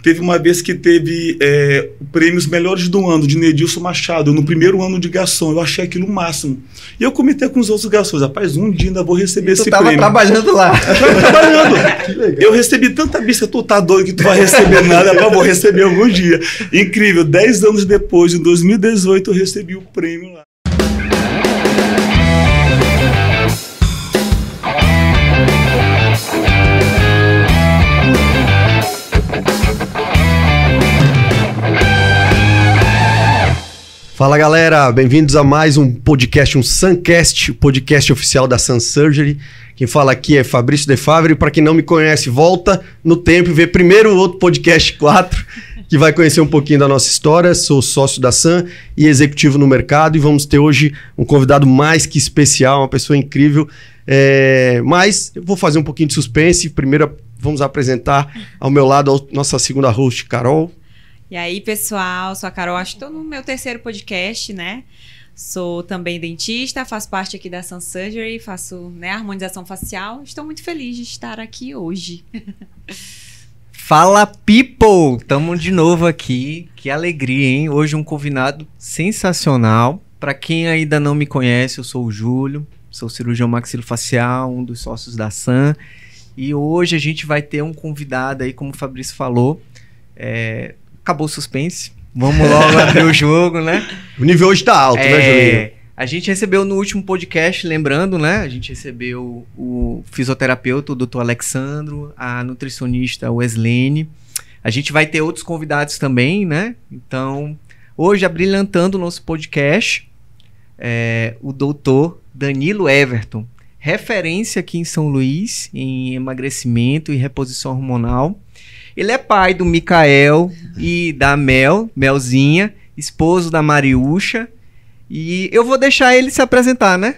Teve uma vez que teve prêmios melhores do ano, de Nedilson Machado, no primeiro ano de garçom. Eu achei aquilo o máximo. E eu comentei com os outros garçons, rapaz, um dia ainda vou receber esse prêmio. Tu tava trabalhando lá. Eu tava trabalhando. Que legal. Eu recebi tanta bisca, tu tá doido que tu vai receber nada, mas vou receber algum dia. Incrível, 10 anos depois, em 2018, eu recebi o prêmio lá. Fala galera, bem-vindos a mais um podcast, um Suncast, o podcast oficial da Sun Surgery. Quem fala aqui é Fabrício De Favre. Para quem não me conhece, volta no tempo e vê primeiro o outro podcast 4, que vai conhecer um pouquinho da nossa história. Sou sócio da Sun e executivo no mercado, e vamos ter hoje um convidado mais que especial, uma pessoa incrível. Mas eu vou fazer um pouquinho de suspense. Primeiro vamos apresentar ao meu lado a nossa segunda host, Carol. E aí, pessoal, sou a Carol, acho que estou no meu terceiro podcast, né? Sou também dentista, faço parte aqui da Sun Surgery, faço harmonização facial. Estou muito feliz de estar aqui hoje. Fala, people! Tamo de novo aqui. Que alegria, hein? Hoje um convidado sensacional. Para quem ainda não me conhece, eu sou o Júlio, sou cirurgião maxilofacial, um dos sócios da Sun. E hoje a gente vai ter um convidado aí, como o Fabrício falou, acabou o suspense. Vamos logo abrir o jogo, né? O nível hoje tá alto, né, Julinho? A gente recebeu no último podcast, lembrando, né? A gente recebeu o fisioterapeuta, o Dr. Alexandro, a nutricionista Weslene. A gente vai ter outros convidados também, né? Então, hoje, abrilhantando o nosso podcast, o Dr. Danilo Everton, referência aqui em São Luís, em emagrecimento e reposição hormonal. Ele é pai do Micael e da Melzinha, esposo da Mariúcha. E eu vou deixar ele se apresentar, né?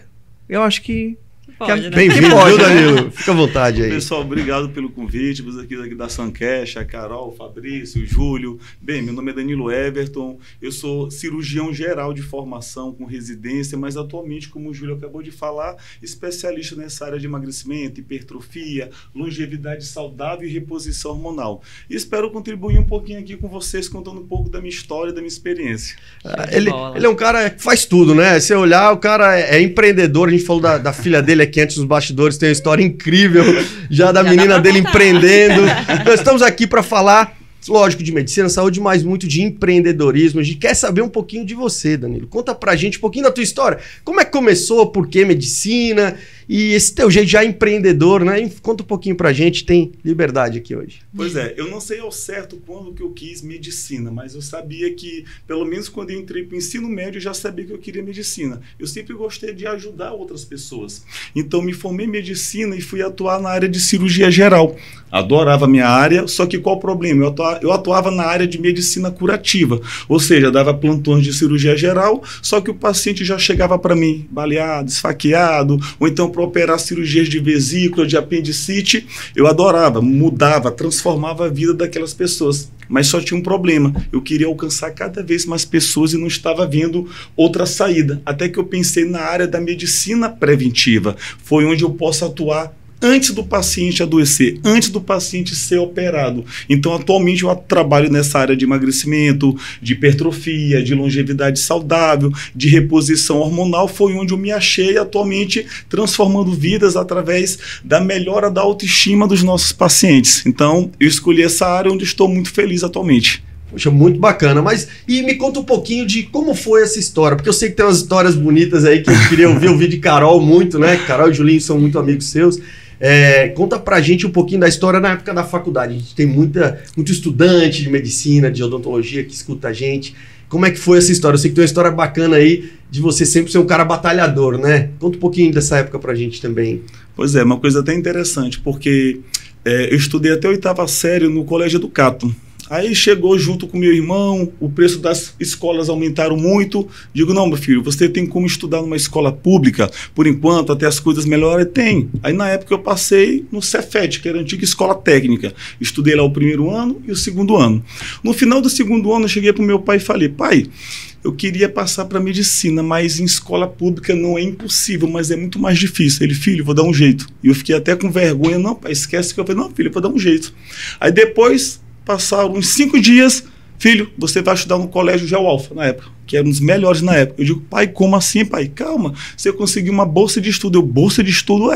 Eu acho que... Pode, né? Bem-vindo, viu, Danilo? Fica à vontade aí. Pessoal, obrigado pelo convite. Você aqui da Suncast, a Carol, o Fabrício, o Júlio. Bem, meu nome é Danilo Everton. Eu sou cirurgião geral de formação com residência, mas atualmente, como o Júlio acabou de falar, especialista nessa área de emagrecimento, hipertrofia, longevidade saudável e reposição hormonal. E espero contribuir um pouquinho aqui com vocês, contando um pouco da minha história, da minha experiência. Ele é um cara que faz tudo, né? Se olhar, o cara é empreendedor. A gente falou da filha dele aqui antes nos bastidores, tem uma história incrível já da menina dele empreendendo. Nós estamos aqui para falar, lógico, de medicina, saúde, mas muito de empreendedorismo. A gente quer saber um pouquinho de você, Danilo. Conta pra gente um pouquinho da tua história. Como é que começou? Por que medicina? E esse teu jeito já empreendedor, né? Conta um pouquinho pra gente, tem liberdade aqui hoje. Pois é, eu não sei ao certo quando que eu quis medicina, mas eu sabia que, pelo menos quando eu entrei para o ensino médio, eu já sabia que eu queria medicina. Eu sempre gostei de ajudar outras pessoas. Então, me formei em medicina e fui atuar na área de cirurgia geral. Adorava a minha área, só que qual o problema? Eu atuava na área de medicina curativa, ou seja, dava plantões de cirurgia geral, só que o paciente já chegava para mim baleado, esfaqueado, ou então para operar cirurgias de vesícula, de apendicite. Eu adorava, mudava, transformava a vida daquelas pessoas. Mas só tinha um problema, eu queria alcançar cada vez mais pessoas e não estava vendo outra saída. Até que eu pensei na área da medicina preventiva. Foi onde eu posso atuar antes do paciente adoecer, antes do paciente ser operado. Então, atualmente, eu trabalho nessa área de emagrecimento, de hipertrofia, de longevidade saudável, de reposição hormonal. Foi onde eu me achei atualmente transformando vidas através da melhora da autoestima dos nossos pacientes. Então, eu escolhi essa área onde estou muito feliz atualmente. Poxa, muito bacana. Mas, e me conta um pouquinho de como foi essa história, porque eu sei que tem umas histórias bonitas aí que eu queria ouvir o vídeo de Carol muito, né? Carol e Julinho são muito amigos seus. Conta pra gente um pouquinho da história na época da faculdade. A gente tem muito estudante de medicina, de odontologia que escuta a gente. Como é que foi essa história? Eu sei que tem uma história bacana aí de você sempre ser um cara batalhador, né? Conta um pouquinho dessa época pra gente também. Pois é, uma coisa até interessante, porque eu estudei até a 8ª série no Colégio Educato. Aí chegou junto com meu irmão, o preço das escolas aumentaram muito. Digo, não, meu filho, você tem como estudar numa escola pública, por enquanto, até as coisas melhorem? Tem. Aí na época eu passei no Cefet, que era a antiga escola técnica. Estudei lá o primeiro ano e o segundo ano. No final do segundo ano eu cheguei para o meu pai e falei, pai, eu queria passar para medicina, mas em escola pública não é impossível, mas é muito mais difícil. Ele, filho, vou dar um jeito. E eu fiquei até com vergonha, não, pai, esquece que eu falei, não, filho, eu vou dar um jeito. Aí depois passaram uns 5 dias, filho, você vai estudar no colégio Geoalfa, na época, que era um dos melhores na época. Eu digo, pai, como assim, pai? Calma, você conseguiu uma bolsa de estudo. Bolsa de estudo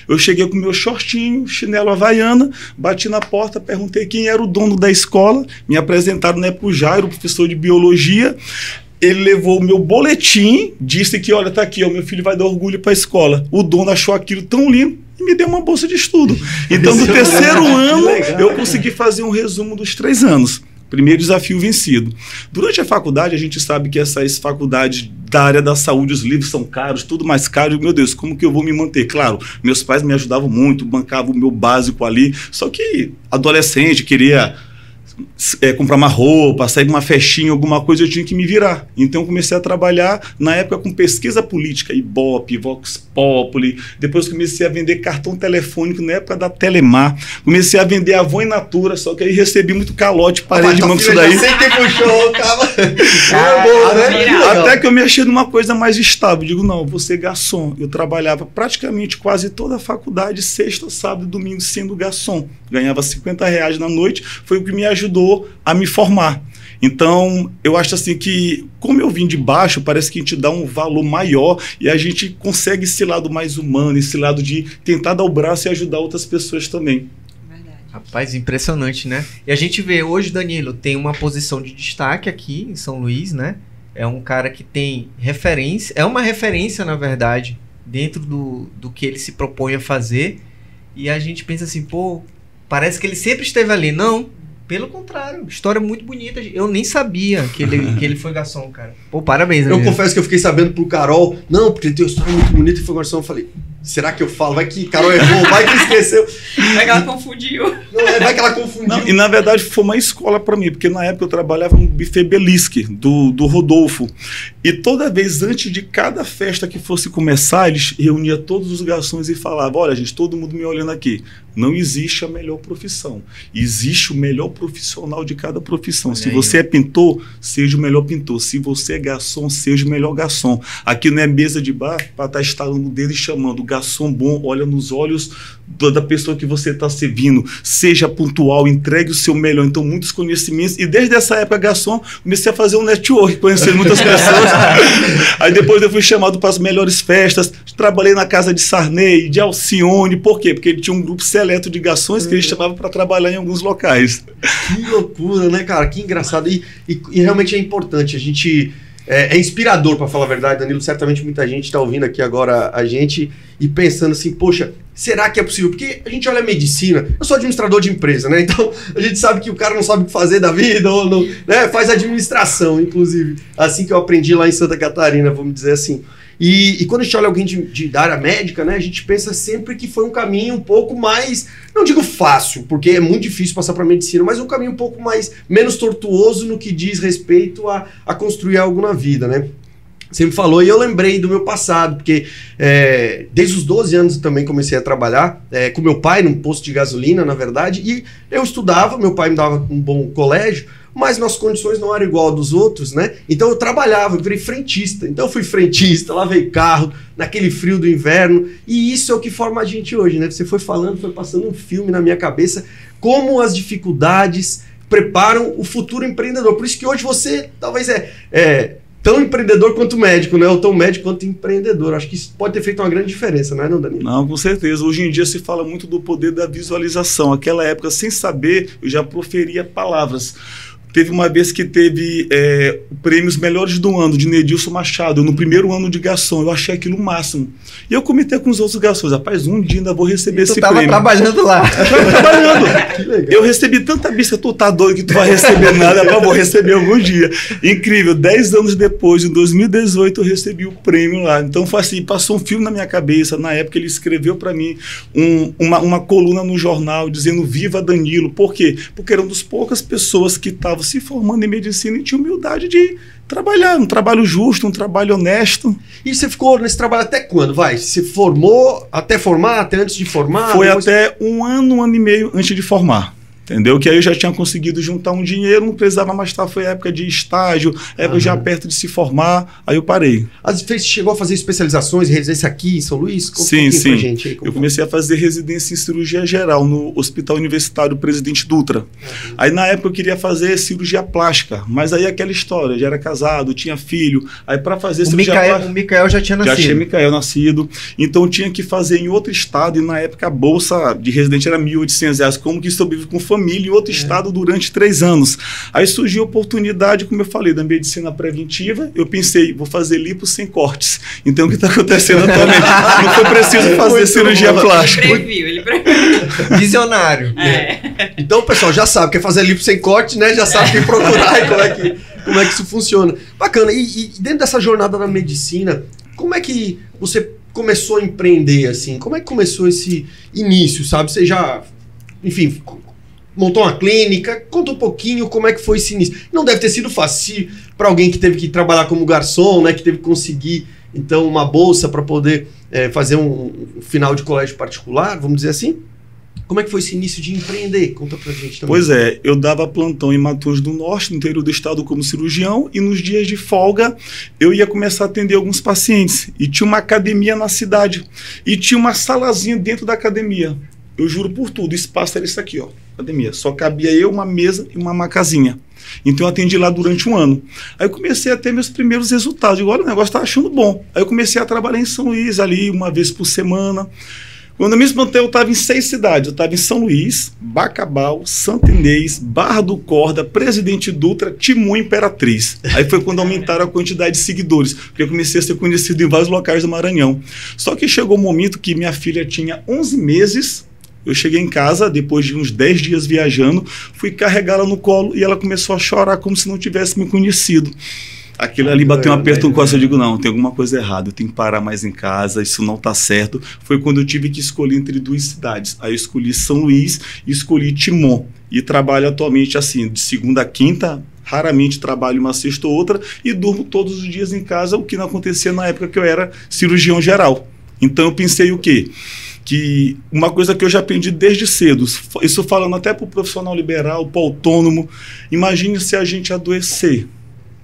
Eu cheguei com meu shortinho, chinelo havaiana, bati na porta, perguntei quem era o dono da escola, me apresentaram na época o Jairo, professor de biologia. Ele levou o meu boletim, disse que, olha, tá aqui, ó, meu filho vai dar orgulho para a escola. O dono achou aquilo tão lindo e me deu uma bolsa de estudo. Então, no terceiro ano, eu consegui fazer um resumo dos 3 anos. Primeiro desafio vencido. Durante a faculdade, a gente sabe que essas faculdades da área da saúde, os livros são caros, tudo mais caro. Meu Deus, como que eu vou me manter? Claro, meus pais me ajudavam muito, bancavam o meu básico ali. Só que adolescente, queria comprar uma roupa, sair de uma festinha, alguma coisa, eu tinha que me virar. Então eu comecei a trabalhar na época com pesquisa política, Ibope, Vox Populi. Depois comecei a vender cartão telefônico na época da Telemar. Comecei a vender Avon in Natura, só que aí recebi muito calote, parei de mão com isso daí. Sei que puxou, Até que eu me achei numa coisa mais estável. Digo, não, vou ser garçom. Eu trabalhava praticamente quase toda a faculdade, sexta, sábado e domingo sendo garçom. Ganhava R$50 na noite, foi o que me ajudou a me formar. Então, eu acho assim que, como eu vim de baixo, parece que a gente dá um valor maior e a gente consegue esse lado mais humano, esse lado de tentar dar o braço e ajudar outras pessoas também. Verdade. Rapaz, impressionante, né? E a gente vê hoje, Danilo, tem uma posição de destaque aqui em São Luís, né? É um cara que tem referência, é uma referência, na verdade, dentro do que ele se propõe a fazer. E a gente pensa assim, pô, parece que ele sempre esteve ali. Não, pelo contrário, história muito bonita. Eu nem sabia que ele foi garçom, cara. Pô, parabéns. Eu confesso que eu fiquei sabendo pro Carol, não, porque ele tem uma história muito bonita e foi garçom. Eu falei, será que eu falo? Vai que Carol errou, vai que esqueceu. Vai que ela confundiu. Não, vai que ela confundiu. Não, e na verdade foi uma escola para mim, porque na época eu trabalhava no buffet Belisque, do Rodolfo. E toda vez, antes de cada festa que fosse começar, eles reuniam todos os garçons e falavam, olha gente, todo mundo me olhando aqui, não existe a melhor profissão, existe o melhor profissional de cada profissão. Olha se aí, você é pintor, seja o melhor pintor. Se você é garçom, seja o melhor garçom. Aqui não é mesa de bar para estar estalando o dedo e chamando. O garçom bom olha nos olhos da pessoa que você está servindo. Seja pontual, entregue o seu melhor. Então, muitos conhecimentos. E desde essa época, garçom, comecei a fazer um network, conhecer muitas pessoas. Aí depois eu fui chamado para as melhores festas. Trabalhei na casa de Sarney, de Alcione. Por quê? Porque ele tinha um grupo seleto de garçons que ele chamava para trabalhar em alguns locais. Que loucura, né, cara? Que engraçado. E realmente é importante. A gente... É inspirador, para falar a verdade, Danilo. Certamente muita gente está ouvindo aqui agora a gente e pensando assim, poxa, será que é possível? Porque a gente olha a medicina, eu sou administrador de empresa, né? Então a gente sabe que o cara não sabe o que fazer da vida, ou não, né? Faz administração, inclusive. Assim que eu aprendi lá em Santa Catarina, vamos dizer assim. E quando a gente olha alguém da área médica, né, a gente pensa sempre que foi um caminho um pouco mais, não digo fácil, porque é muito difícil passar para medicina, mas um caminho um pouco menos tortuoso no que diz respeito a construir algo na vida, né? Você me falou e eu lembrei do meu passado, porque desde os 12 anos eu também comecei a trabalhar com meu pai num posto de gasolina, na verdade, e eu estudava, meu pai me dava um bom colégio, mas nossas condições não eram igual dos outros, né? Então eu trabalhava, eu virei frentista. Então eu fui frentista, lavei carro, naquele frio do inverno. E isso é o que forma a gente hoje, né? Você foi falando, foi passando um filme na minha cabeça, como as dificuldades preparam o futuro empreendedor. Por isso que hoje você talvez tão empreendedor quanto médico, né? Ou tão médico quanto empreendedor. Acho que isso pode ter feito uma grande diferença, não é, não, Danilo? Não, com certeza. Hoje em dia se fala muito do poder da visualização. Aquela época, sem saber, eu já proferia palavras. Teve uma vez que teve prêmios melhores do ano, de Nedilson Machado, no primeiro ano de garçom. Eu achei aquilo o máximo. E eu comentei com os outros garçons, rapaz, um dia ainda vou receber esse prêmio. Tu tava trabalhando lá. Eu tava trabalhando. Que legal. Eu recebi tanta bicha, tu tá doido que tu vai receber nada, mas vou receber algum dia. Incrível, 10 anos depois, em 2018, eu recebi o prêmio lá. Então foi assim, passou um filme na minha cabeça. Na época ele escreveu para mim uma coluna no jornal dizendo Viva Danilo. Por quê? Porque eram das poucas pessoas que estavam se formando em medicina e tinha humildade de trabalhar, um trabalho justo, um trabalho honesto. E você ficou nesse trabalho até quando? Você formou, até formar, até antes de formar? Foi até um ano e meio antes de formar. Entendeu? Que aí eu já tinha conseguido juntar um dinheiro, não precisava mais estar, foi época de estágio, época já perto de se formar, aí eu parei. Às vezes chegou a fazer especializações, residência aqui em São Luís? Sim. Gente aí, eu comecei a fazer residência em cirurgia geral no Hospital Universitário Presidente Dutra. Aí na época eu queria fazer cirurgia plástica, mas aí aquela história, já era casado, tinha filho, aí para fazer cirurgia plástica... O Micael já tinha nascido. Já tinha Micael nascido, então tinha que fazer em outro estado, e na época a bolsa de residente era R$1.800, como que sobrevive com família em outro estado durante 3 anos. Aí surgiu a oportunidade, como eu falei, da medicina preventiva. Eu pensei, vou fazer lipo sem cortes. Então, o que está acontecendo atualmente? Não foi preciso fazer cirurgia plástica. Ele previu. Visionário. Então, o pessoal já sabe, quer fazer lipo sem corte, né? Já sabe quem procurar e como é que isso funciona. Bacana. E dentro dessa jornada da medicina, como é que você começou a empreender, assim? Como é que começou esse início, sabe? Você já, enfim... montou uma clínica, conta um pouquinho como é que foi esse início. Não deve ter sido fácil para alguém que teve que trabalhar como garçom, né, que teve que conseguir, então, uma bolsa para poder fazer um final de colégio particular, vamos dizer assim. Como é que foi esse início de empreender? Conta pra gente também. Pois é, eu dava plantão em Matheus do Norte, no interior do estado, como cirurgião, e nos dias de folga eu ia começar a atender alguns pacientes. E tinha uma academia na cidade, e tinha uma salazinha dentro da academia. Eu juro por tudo, o espaço era isso aqui, ó, academia. Só cabia eu, uma mesa e uma macazinha. Então eu atendi lá durante 1 ano. Aí eu comecei a ter meus primeiros resultados. Digo, olha, o negócio tá achando bom. Aí eu comecei a trabalhar em São Luís ali, uma vez por semana. Quando eu me espantei, eu estava em 6 cidades. Eu estava em São Luís, Bacabal, Santo Inês, Barra do Corda, Presidente Dutra, Timon e Imperatriz. Aí foi quando aumentaram a quantidade de seguidores, porque eu comecei a ser conhecido em vários locais do Maranhão. Só que chegou um momento que minha filha tinha 11 meses. Eu cheguei em casa, depois de uns 10 dias viajando, fui carregá-la no colo e ela começou a chorar como se não tivesse me conhecido. Aquilo ali bateu um aperto no coração. Eu digo, não, tem alguma coisa errada, eu tenho que parar mais em casa, isso não está certo. Foi quando eu tive que escolher entre 2 cidades. Aí eu escolhi São Luís e escolhi Timon. E trabalho atualmente assim, de segunda a quinta, raramente trabalho uma sexta ou outra, e durmo todos os dias em casa, o que não acontecia na época que eu era cirurgião geral. Então eu pensei o quê? Que uma coisa que eu já aprendi desde cedo, isso falando até para o profissional liberal, para o autônomo, imagine se a gente adoecer,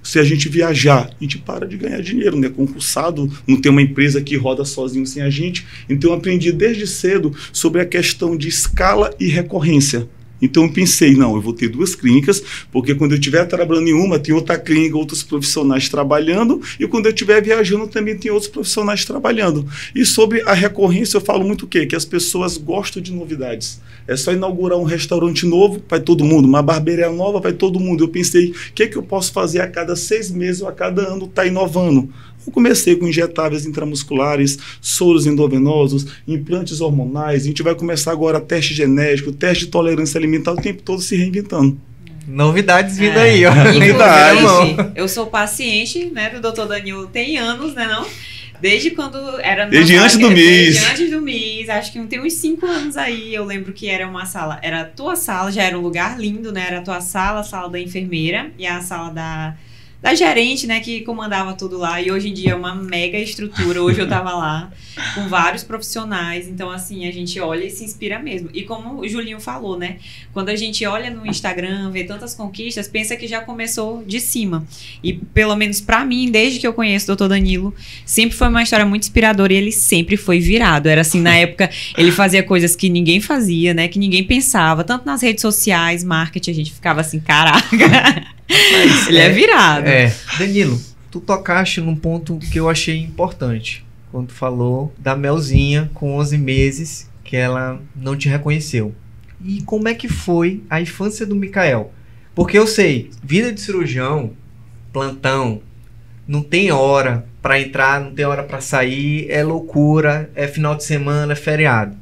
se a gente viajar, a gente para de ganhar dinheiro, né? Concursado, não tem uma empresa que roda sozinho sem a gente. Então eu aprendi desde cedo sobre a questão de escala e recorrência. Então eu pensei, não, eu vou ter 2 clínicas, porque quando eu estiver trabalhando em uma, tem outra clínica, outros profissionais trabalhando, e quando eu estiver viajando, também tem outros profissionais trabalhando. E sobre a recorrência, eu falo muito o quê? Que as pessoas gostam de novidades. É só inaugurar um restaurante novo, vai todo mundo, uma barbearia nova, vai todo mundo. Eu pensei, o que é que eu posso fazer a cada 6 meses ou a cada ano, tá inovando? Eu comecei com injetáveis intramusculares, soros endovenosos, implantes hormonais. A gente vai começar agora teste genético, teste de tolerância alimentar, o tempo todo se reinventando. Novidades vindo aí, ó. Inclusive, eu sou paciente, né, do Dr. Danilo tem anos, né, não? Desde quando era... Desde antes do MIS. Desde antes do MIS, acho que tem uns 5 anos aí. Eu lembro que era uma sala, era a tua sala, já era um lugar lindo, né? Era a tua sala, a sala da enfermeira e a sala da gerente, né, que comandava tudo lá, e hoje em dia é uma mega estrutura. Hoje eu tava lá com vários profissionais, então assim, a gente olha e se inspira mesmo. E como o Julinho falou, né, quando a gente olha no Instagram, vê tantas conquistas, pensa que já começou de cima. E pelo menos pra mim, desde que eu conheço o Dr. Danilo, sempre foi uma história muito inspiradora, e ele sempre foi virado. Era assim, na época, ele fazia coisas que ninguém fazia, né, que ninguém pensava, tanto nas redes sociais, marketing, a gente ficava assim, caraca... Mas ele é virado. Danilo, tu tocaste num ponto que eu achei importante. Quando tu falou da Melzinha com 11 meses, que ela não te reconheceu. E como é que foi a infância do Micael? Porque eu sei, vida de cirurgião, plantão, não tem hora pra entrar, não tem hora pra sair, é loucura, é final de semana, é feriado.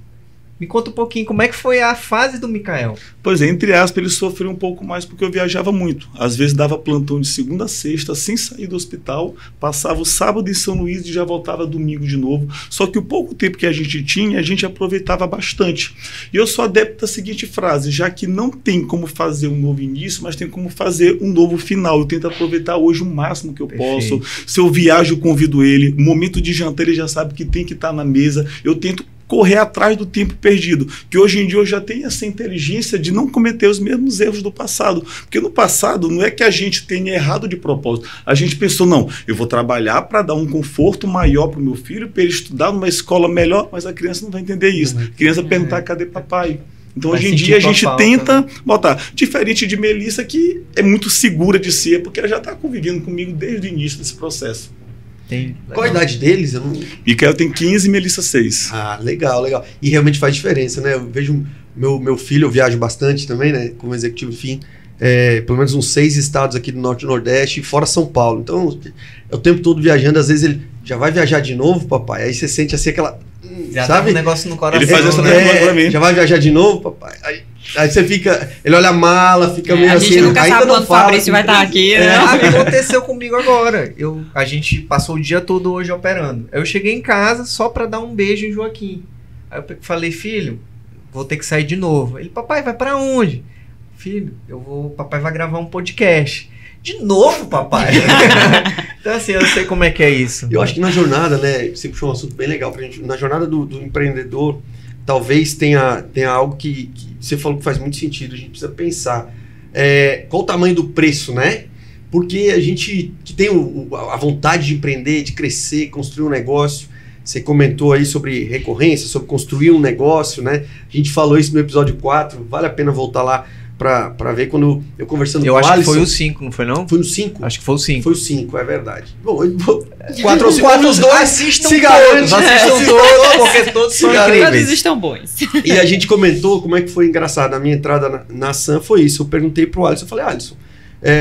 Me conta um pouquinho, como é que foi a fase do Micael? Pois é, entre aspas, ele sofreu um pouco mais porque eu viajava muito. Às vezes dava plantão de segunda a sexta, sem sair do hospital, passava o sábado em São Luís e já voltava domingo de novo. Só que o pouco tempo que a gente tinha, a gente aproveitava bastante. E eu sou adepto da seguinte frase, já que não tem como fazer um novo início, mas tem como fazer um novo final. Eu tento aproveitar hoje o máximo que eu posso. Se eu viajo, eu convido ele. No momento de jantar, ele já sabe que tem que estar na mesa. Eu tento correr atrás do tempo perdido. Que hoje em dia eu já tenho essa inteligência de não cometer os mesmos erros do passado. Porque no passado não é que a gente tenha errado de propósito. A gente pensou, não, eu vou trabalhar para dar um conforto maior para o meu filho, para ele estudar numa escola melhor, mas a criança não vai entender isso. A criança vai perguntar, cadê papai? Então, hoje em dia, a gente tenta botar. Diferente de Melissa, que é muito segura de ser, porque ela já está convivendo comigo desde o início desse processo. Qual a idade deles? Micael tem 15 e Melissa 6. Ah, legal, legal. E realmente faz diferença, né? Eu vejo meu filho, eu viajo bastante também, né? Como executivo, enfim. Pelo menos uns 6 estados aqui do Norte e Nordeste, fora São Paulo. Então, é o tempo todo viajando. Às vezes ele já vai viajar de novo, papai. Aí você sente assim aquela... Já sabe? tá um negócio no coração. Ele faz essa pergunta pra mim. Já vai viajar de novo, papai? Aí você fica... Ele olha a mala, fica meio assim... A gente nunca sabe quando o Fabrício vai estar aqui, né? Aconteceu comigo agora. A gente passou o dia todo hoje operando. Eu cheguei em casa só pra dar um beijo em Joaquim. Aí eu falei, filho, vou ter que sair de novo. Ele, papai, vai pra onde? Filho, papai vai gravar um podcast. De novo, papai? Então, assim, eu sei como é que é isso. Eu acho que na jornada, né, você puxou um assunto bem legal pra gente, na jornada do empreendedor, talvez tenha algo que você falou que faz muito sentido, a gente precisa pensar. Qual o tamanho do preço, né? Porque a gente que tem a vontade de empreender, de crescer, construir um negócio, você comentou aí sobre recorrência, sobre construir um negócio, né? A gente falou isso no episódio 4, vale a pena voltar lá pra ver quando eu conversando com o Alisson. Eu acho que foi o 5, não foi não? Foi no 5? Acho que foi o 5. Foi o 5, é verdade. Bom, 4 os dois assistam todos. Assistam todos, porque todos são incríveis. Todos estão bons. E a gente comentou como é que foi engraçado. A minha entrada na Sam foi isso. Eu perguntei pro Alisson, eu falei, Alisson,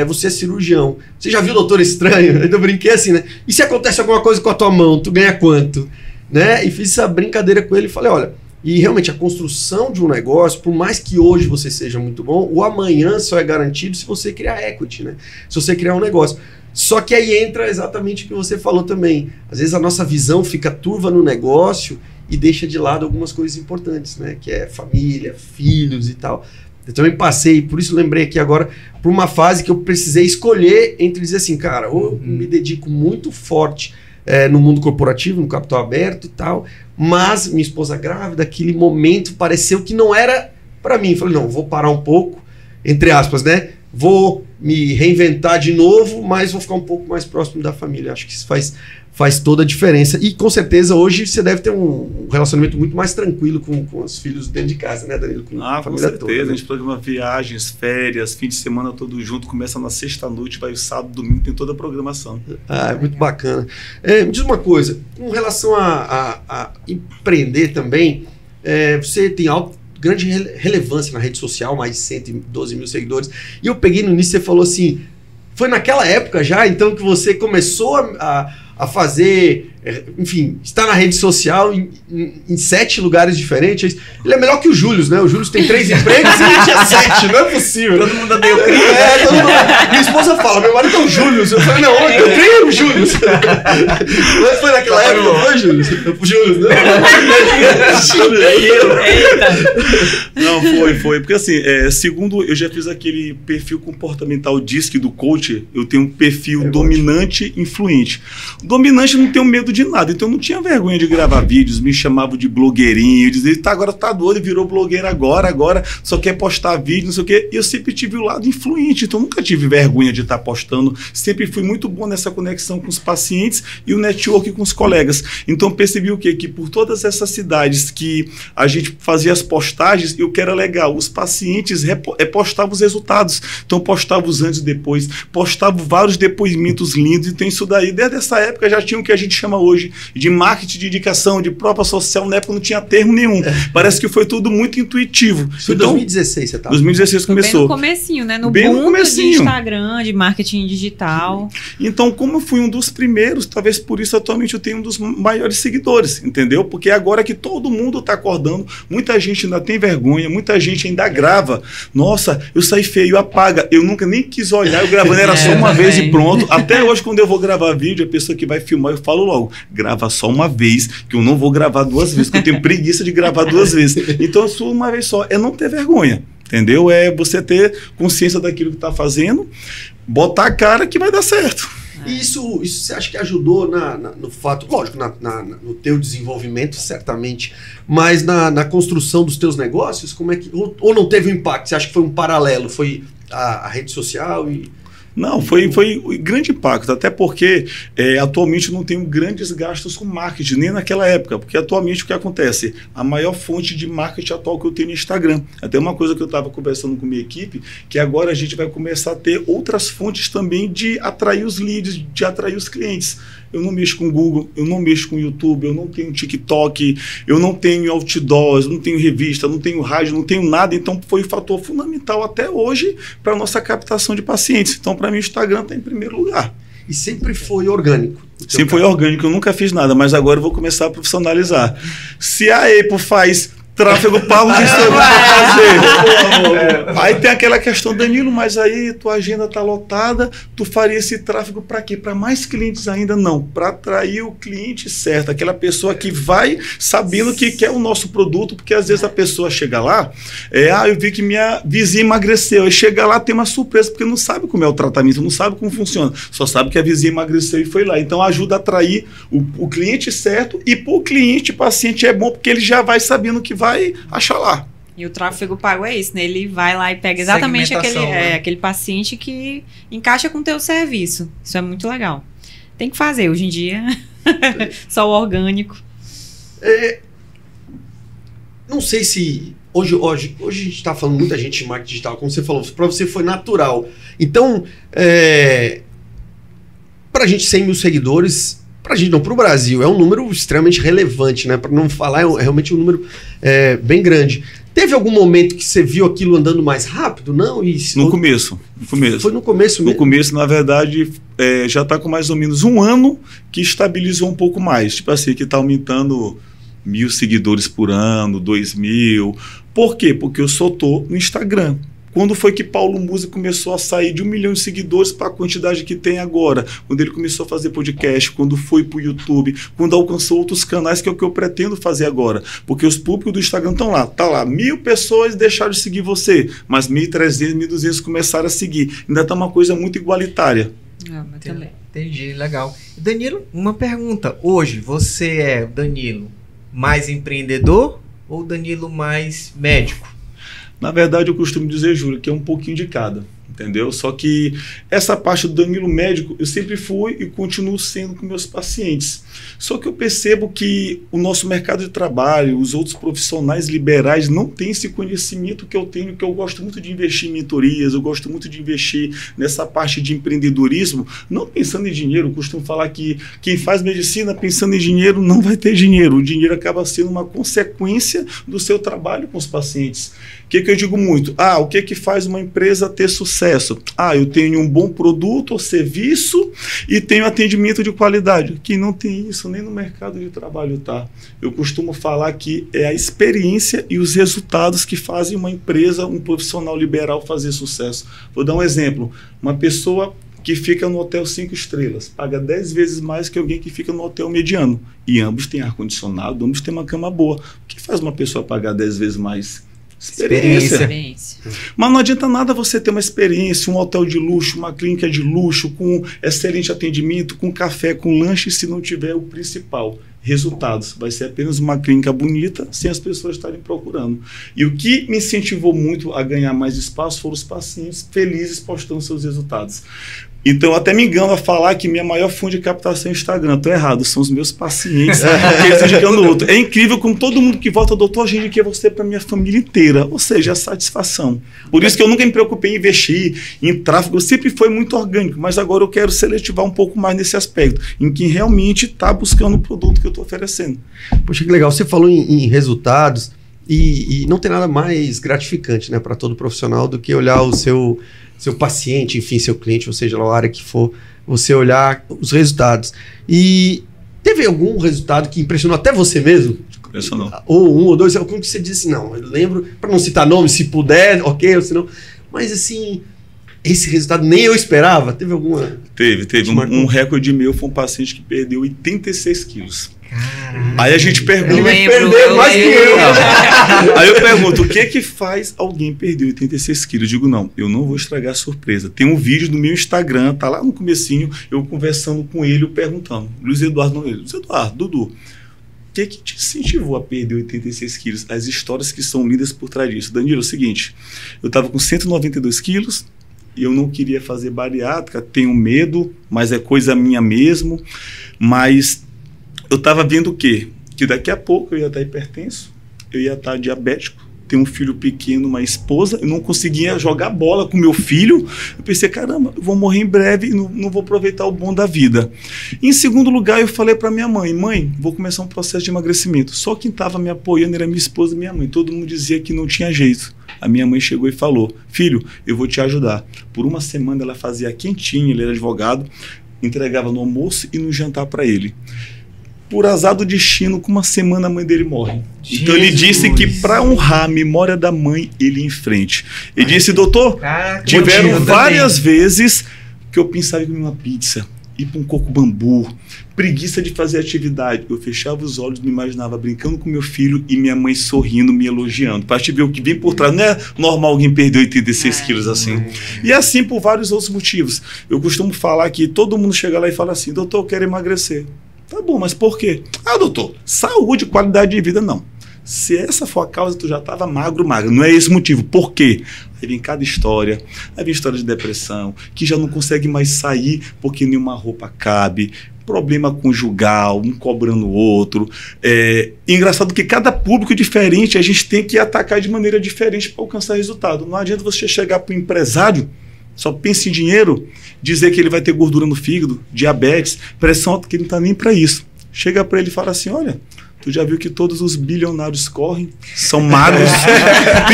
você é cirurgião. Você já viu o Doutor Estranho? Eu brinquei assim, né? E se acontece alguma coisa com a tua mão, tu ganha quanto? Né? E fiz essa brincadeira com ele e falei, olha... E realmente a construção de um negócio, por mais que hoje você seja muito bom, o amanhã só é garantido se você criar equity, né? Se você criar um negócio. Só que aí entra exatamente o que você falou também. Às vezes a nossa visão fica turva no negócio e deixa de lado algumas coisas importantes, né? Que é família, filhos e tal. Eu também passei, por isso lembrei aqui agora, por uma fase que eu precisei escolher entre dizer assim, cara, ou eu me dedico muito forte no mundo corporativo, no capital aberto e tal, mas minha esposa grávida, aquele momento pareceu que não era para mim. Falei, não, vou parar um pouco, entre aspas, né? Vou me reinventar de novo, mas vou ficar um pouco mais próximo da família. Acho que isso faz toda a diferença. E com certeza hoje você deve ter um relacionamento muito mais tranquilo com os filhos dentro de casa, né, Danilo? Com a família certeza. Toda, né? A gente programa viagens, férias, fim de semana todo junto, começa na sexta-noite, vai o sábado, domingo, tem toda a programação. Ah, é muito bacana. Me diz uma coisa, com relação a empreender também, você tem grande relevância na rede social, mais de 112 mil seguidores, e eu peguei no início, você falou assim, foi naquela época já, então, que você começou a fazer, enfim, está na rede social em 7 lugares diferentes. Ele é melhor que o Júlio, né? O Júlio tem 3 empregos e ele tinha 7, não é possível. Todo mundo odeia o Cris. Todo mundo. Minha esposa fala, meu marido é o Júlio. Eu falei, não, eu tenho o Júlio. Mas foi naquela época, não foi, Júlio? O Júlio, né? Não, foi. Porque assim, segundo eu já fiz aquele perfil comportamental DISC do coach, eu tenho um perfil dominante e influente. Dominante, não tenho medo de nada, então eu não tinha vergonha de gravar vídeos, me chamavam de blogueirinho, dizia, agora tá doido, virou blogueiro agora só quer postar vídeo, não sei o quê. E eu sempre tive o lado influente, então nunca tive vergonha de estar postando, sempre fui muito bom nessa conexão com os pacientes e o network com os colegas. Então percebi o quê? Que por todas essas cidades que a gente fazia as postagens, e o que era legal, os pacientes postavam os resultados, então postavam os antes e depois, postavam vários depoimentos lindos, então isso daí, desde essa época, já tinha o que a gente chama hoje de marketing de indicação, de própria social, na época não tinha termo nenhum. Parece que foi tudo muito intuitivo. Isso então, em 2016 você tá? 2016 começou. Bem no comecinho, né? No bem boom no comecinho. De Instagram, de marketing digital. Então, como eu fui um dos primeiros, talvez por isso atualmente eu tenho um dos maiores seguidores, entendeu? Porque agora que todo mundo está acordando, muita gente ainda tem vergonha, muita gente ainda grava. Nossa, eu saí feio, apaga. Eu nunca nem quis olhar, eu gravando era só uma vez e pronto. Até hoje, quando eu vou gravar vídeo, a pessoa que vai filmar, eu falo logo, grava só uma vez, que eu não vou gravar 2 vezes, porque eu tenho preguiça de gravar 2 vezes. Então, eu sou uma vez só. É não ter vergonha, entendeu? É você ter consciência daquilo que está fazendo, botar a cara que vai dar certo. E isso você acha que ajudou no fato, lógico, no teu desenvolvimento, certamente, mas na construção dos teus negócios, como é que... Ou não teve um impacto? Você acha que foi um paralelo? Foi a rede social e... Não, foi grande impacto, até porque atualmente não tenho grandes gastos com marketing, nem naquela época, porque atualmente o que acontece? A maior fonte de marketing atual que eu tenho no Instagram. Até uma coisa que eu estava conversando com minha equipe, que agora a gente vai começar a ter outras fontes também de atrair os leads, de atrair os clientes. Eu não mexo com Google, eu não mexo com YouTube, eu não tenho TikTok, eu não tenho outdoors, eu não tenho revista, não tenho rádio, não tenho nada. Então, foi um fator fundamental até hoje para a nossa captação de pacientes. Então, para mim, o Instagram está em primeiro lugar. E sempre foi orgânico? Sempre foi orgânico, eu nunca fiz nada, mas agora eu vou começar a profissionalizar. Se a Apple faz tráfego pago, que você vai fazer? Aí tem aquela questão, Danilo, mas aí tua agenda está lotada, tu faria esse tráfego para quê? Para mais clientes ainda? Não, para atrair o cliente certo, aquela pessoa que vai sabendo que quer o nosso produto, porque às vezes a pessoa chega lá, eu vi que minha vizinha emagreceu, aí chega lá, tem uma surpresa, porque não sabe como é o tratamento, não sabe como funciona, só sabe que a vizinha emagreceu e foi lá. Então ajuda a atrair o cliente certo, e para o cliente, paciente é bom, porque ele já vai sabendo que vai achar lá. E o tráfego pago é isso, né? Ele vai lá e pega exatamente aquele paciente que encaixa com o teu serviço. Isso é muito legal. Tem que fazer hoje em dia. Só o orgânico. Não sei se... Hoje a gente está falando muita gente de marketing digital, como você falou, para você foi natural. Então, para a gente 100 mil seguidores... Para a gente não, para o Brasil, é um número extremamente relevante, né? Para não falar, é realmente um número bem grande. Teve algum momento que você viu aquilo andando mais rápido? Não? No começo. Foi no começo mesmo? No começo, na verdade, já está com mais ou menos um ano que estabilizou um pouco mais. Tipo assim, que está aumentando 1.000 seguidores por ano, 2.000. Por quê? Porque eu só estou no Instagram. Quando foi que Paulo Musi começou a sair de 1 milhão de seguidores para a quantidade que tem agora? Quando ele começou a fazer podcast, quando foi para o YouTube, quando alcançou outros canais, que é o que eu pretendo fazer agora. Porque os públicos do Instagram estão lá. Tá lá, 1.000 pessoas deixaram de seguir você, mas 1.300, 1.200 começaram a seguir. Ainda está uma coisa muito igualitária. Mas também. Entendi, legal. Danilo, uma pergunta. Hoje, você é o Danilo mais empreendedor ou Danilo mais médico? Na verdade, eu costumo dizer, Júlio, que é um pouquinho de cada, entendeu? Só que essa parte do Danilo médico, eu sempre fui e continuo sendo com meus pacientes. Só que eu percebo que o nosso mercado de trabalho, os outros profissionais liberais não têm esse conhecimento que eu tenho, que eu gosto muito de investir em mentorias, eu gosto muito de investir nessa parte de empreendedorismo, não pensando em dinheiro. Eu costumo falar que quem faz medicina pensando em dinheiro não vai ter dinheiro. O dinheiro acaba sendo uma consequência do seu trabalho com os pacientes. O que eu digo muito? O que faz uma empresa ter sucesso? Eu tenho um bom produto ou serviço e tenho atendimento de qualidade. Quem não tem isso nem no mercado de trabalho tá. Eu costumo falar que é a experiência e os resultados que fazem uma empresa, um profissional liberal fazer sucesso. Vou dar um exemplo. Uma pessoa que fica no hotel 5 estrelas paga 10 vezes mais que alguém que fica no hotel mediano. E ambos têm ar-condicionado, ambos têm uma cama boa. O que faz uma pessoa pagar 10 vezes mais? Experiência. Mas não adianta nada você ter uma experiência, um hotel de luxo, uma clínica de luxo, com excelente atendimento, com café, com lanche, se não tiver o principal, resultados. Vai ser apenas uma clínica bonita, sem as pessoas estarem procurando. E o que me incentivou muito a ganhar mais espaço foram os pacientes felizes postando seus resultados. Então, eu até me engano a falar que minha maior fonte de captação é o Instagram. Estou errado, são os meus pacientes que eles indicando o outro. É incrível como todo mundo que volta, doutor, a gente indiquei você para a minha família inteira. Ou seja, a satisfação. Por isso que eu nunca me preocupei em investir em tráfego. Sempre foi muito orgânico, mas agora eu quero seletivar um pouco mais nesse aspecto, em quem realmente está buscando o produto que eu estou oferecendo. Poxa, que legal. Você falou em resultados e não tem nada mais gratificante, né, para todo profissional do que olhar o seu paciente, enfim, seu cliente, ou seja, lá a área que for, você olhar os resultados. E teve algum resultado que impressionou até você mesmo? Impressionou. Ou um ou dois, como que você disse? Não, eu lembro, para não citar nome, se puder, ok, ou se não. Mas assim, esse resultado nem eu esperava? Teve alguma? Teve. Um recorde meu foi um paciente que perdeu 86 quilos. Aí a gente pergunta... Ele vai perder mais que eu. Aí eu pergunto, o que faz alguém perder 86 quilos? Eu digo, não, eu não vou estragar a surpresa. Tem um vídeo no meu Instagram, tá lá no comecinho, eu conversando com ele, eu perguntando. Luiz Eduardo, Dudu, o que te incentivou a perder 86 quilos? As histórias que são lindas por trás disso. Danilo, é o seguinte, eu estava com 192 quilos, e eu não queria fazer bariátrica, tenho medo, mas é coisa minha mesmo, mas eu estava vendo o quê? Que daqui a pouco eu ia estar hipertenso, eu ia estar diabético, tenho um filho pequeno, uma esposa, eu não conseguia jogar bola com meu filho, eu pensei, caramba, eu vou morrer em breve e não vou aproveitar o bom da vida. Em segundo lugar, eu falei para minha mãe, vou começar um processo de emagrecimento. Só quem estava me apoiando era minha esposa e minha mãe, todo mundo dizia que não tinha jeito. A minha mãe chegou e falou, filho, eu vou te ajudar. Por uma semana ela fazia quentinha, ele era advogado, entregava no almoço e no jantar para ele. Por azar do destino, com uma semana a mãe dele morre. Jesus. Então ele disse que para honrar a memória da mãe, ele ia em frente. Ele disse, doutor, tiveram várias vezes que eu pensava em comer uma pizza, ir para um coco bambu, preguiça de fazer atividade. Eu fechava os olhos, me imaginava brincando com meu filho e minha mãe sorrindo, me elogiando. Para te ver o que vem por trás. Não é normal alguém perder 86 quilos assim. E assim por vários outros motivos. Eu costumo falar que todo mundo chega lá e fala assim, doutor, eu quero emagrecer. Tá bom, mas por quê? Ah, doutor, saúde, qualidade de vida, não. Se essa for a causa, tu já estava magro. Não é esse o motivo. Por quê? Aí vem cada história. Aí vem história de depressão, que já não consegue mais sair porque nenhuma roupa cabe. Problema conjugal, um cobrando o outro. Engraçado que cada público diferente a gente tem que atacar de maneira diferente para alcançar resultado. Não adianta você chegar para o empresário, só pensa em dinheiro, dizer que ele vai ter gordura no fígado, diabetes, pressão alta, que ele não está nem para isso. Chega para ele e fala assim, olha, tu já viu que todos os bilionários correm, são magros. Tu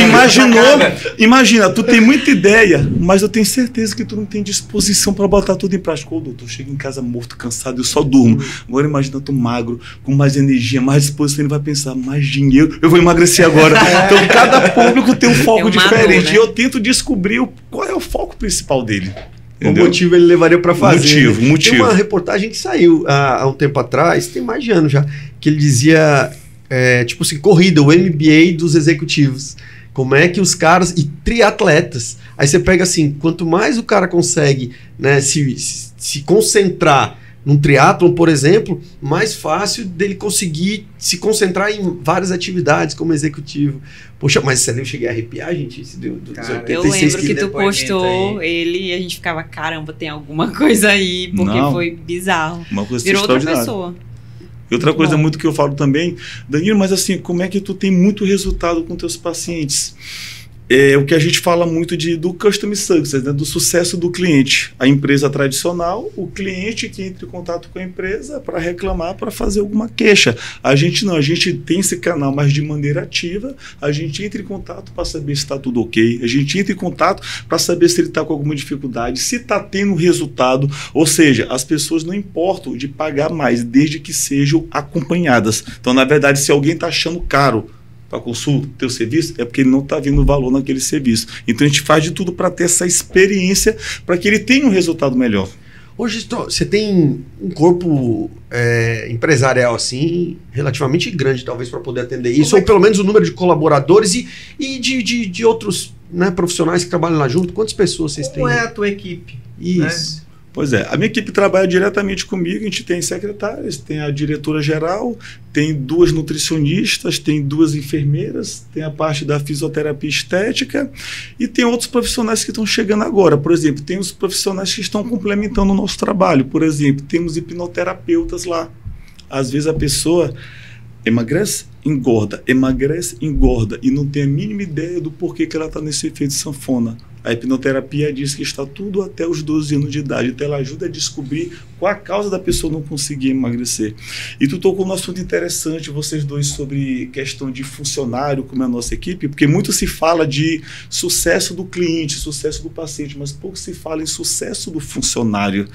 imagina, tu tem muita ideia, mas eu tenho certeza que tu não tem disposição para botar tudo em prática. Ô, doutor, chego em casa morto, cansado, eu só durmo. Agora imagina tu magro, com mais energia, mais disposição, ele vai pensar, mais dinheiro, eu vou emagrecer agora. Então cada público tem um foco diferente. Né? E eu tento descobrir qual é o foco principal dele. Entendeu? O motivo ele levaria para fazer. Motivo. Tem uma reportagem que saiu há um tempo atrás, tem mais de ano já, que ele dizia, tipo assim, corrida, o MBA dos executivos. Como é que os caras, e triatletas, aí você pega assim, quanto mais o cara consegue, né, se concentrar num triatlon, por exemplo, mais fácil dele conseguir se concentrar em várias atividades como executivo. Poxa, mas se eu cheguei a arrepiar, gente. Cara, eu lembro que tu postou ele e a gente ficava, caramba, tem alguma coisa aí, porque foi bizarro. Uma coisa virou outra pessoa. E outra coisa muito que eu falo também, Danilo, mas assim, como é que tu tem muito resultado com teus pacientes? É o que a gente fala muito do Customer Success, né? Do sucesso do cliente. A empresa tradicional, o cliente que entra em contato com a empresa para reclamar, para fazer alguma queixa. A gente não, a gente tem esse canal, mas de maneira ativa, a gente entra em contato para saber se está tudo ok, a gente entra em contato para saber se ele está com alguma dificuldade, se está tendo resultado, ou seja, as pessoas não importam de pagar mais, desde que sejam acompanhadas. Então, na verdade, se alguém está achando caro para consulta, teu serviço, é porque ele não está vendo valor naquele serviço. Então a gente faz de tudo para ter essa experiência, para que ele tenha um resultado melhor. Hoje você tem um corpo empresarial assim, relativamente grande, talvez, para poder atender isso, ou pelo menos o número de colaboradores e de outros, né, profissionais que trabalham lá junto. Quantas pessoas vocês têm? Como é a tua equipe? Isso. Né? Pois é, a minha equipe trabalha diretamente comigo, a gente tem secretárias, tem a diretora-geral, tem 2 nutricionistas, tem 2 enfermeiras, tem a parte da fisioterapia estética e tem outros profissionais que estão chegando agora. Por exemplo, tem os profissionais que estão complementando o nosso trabalho. Por exemplo, temos hipnoterapeutas lá. Às vezes a pessoa emagrece, engorda e não tem a mínima ideia do porquê que ela está nesse efeito sanfona. A hipnoterapia diz que está tudo até os 12 anos de idade, então ela ajuda a descobrir qual a causa da pessoa não conseguir emagrecer. E tu tocou um assunto interessante, vocês dois, sobre questão de funcionário, como é a nossa equipe, porque muito se fala de sucesso do cliente, sucesso do paciente, mas pouco se fala em sucesso do funcionário.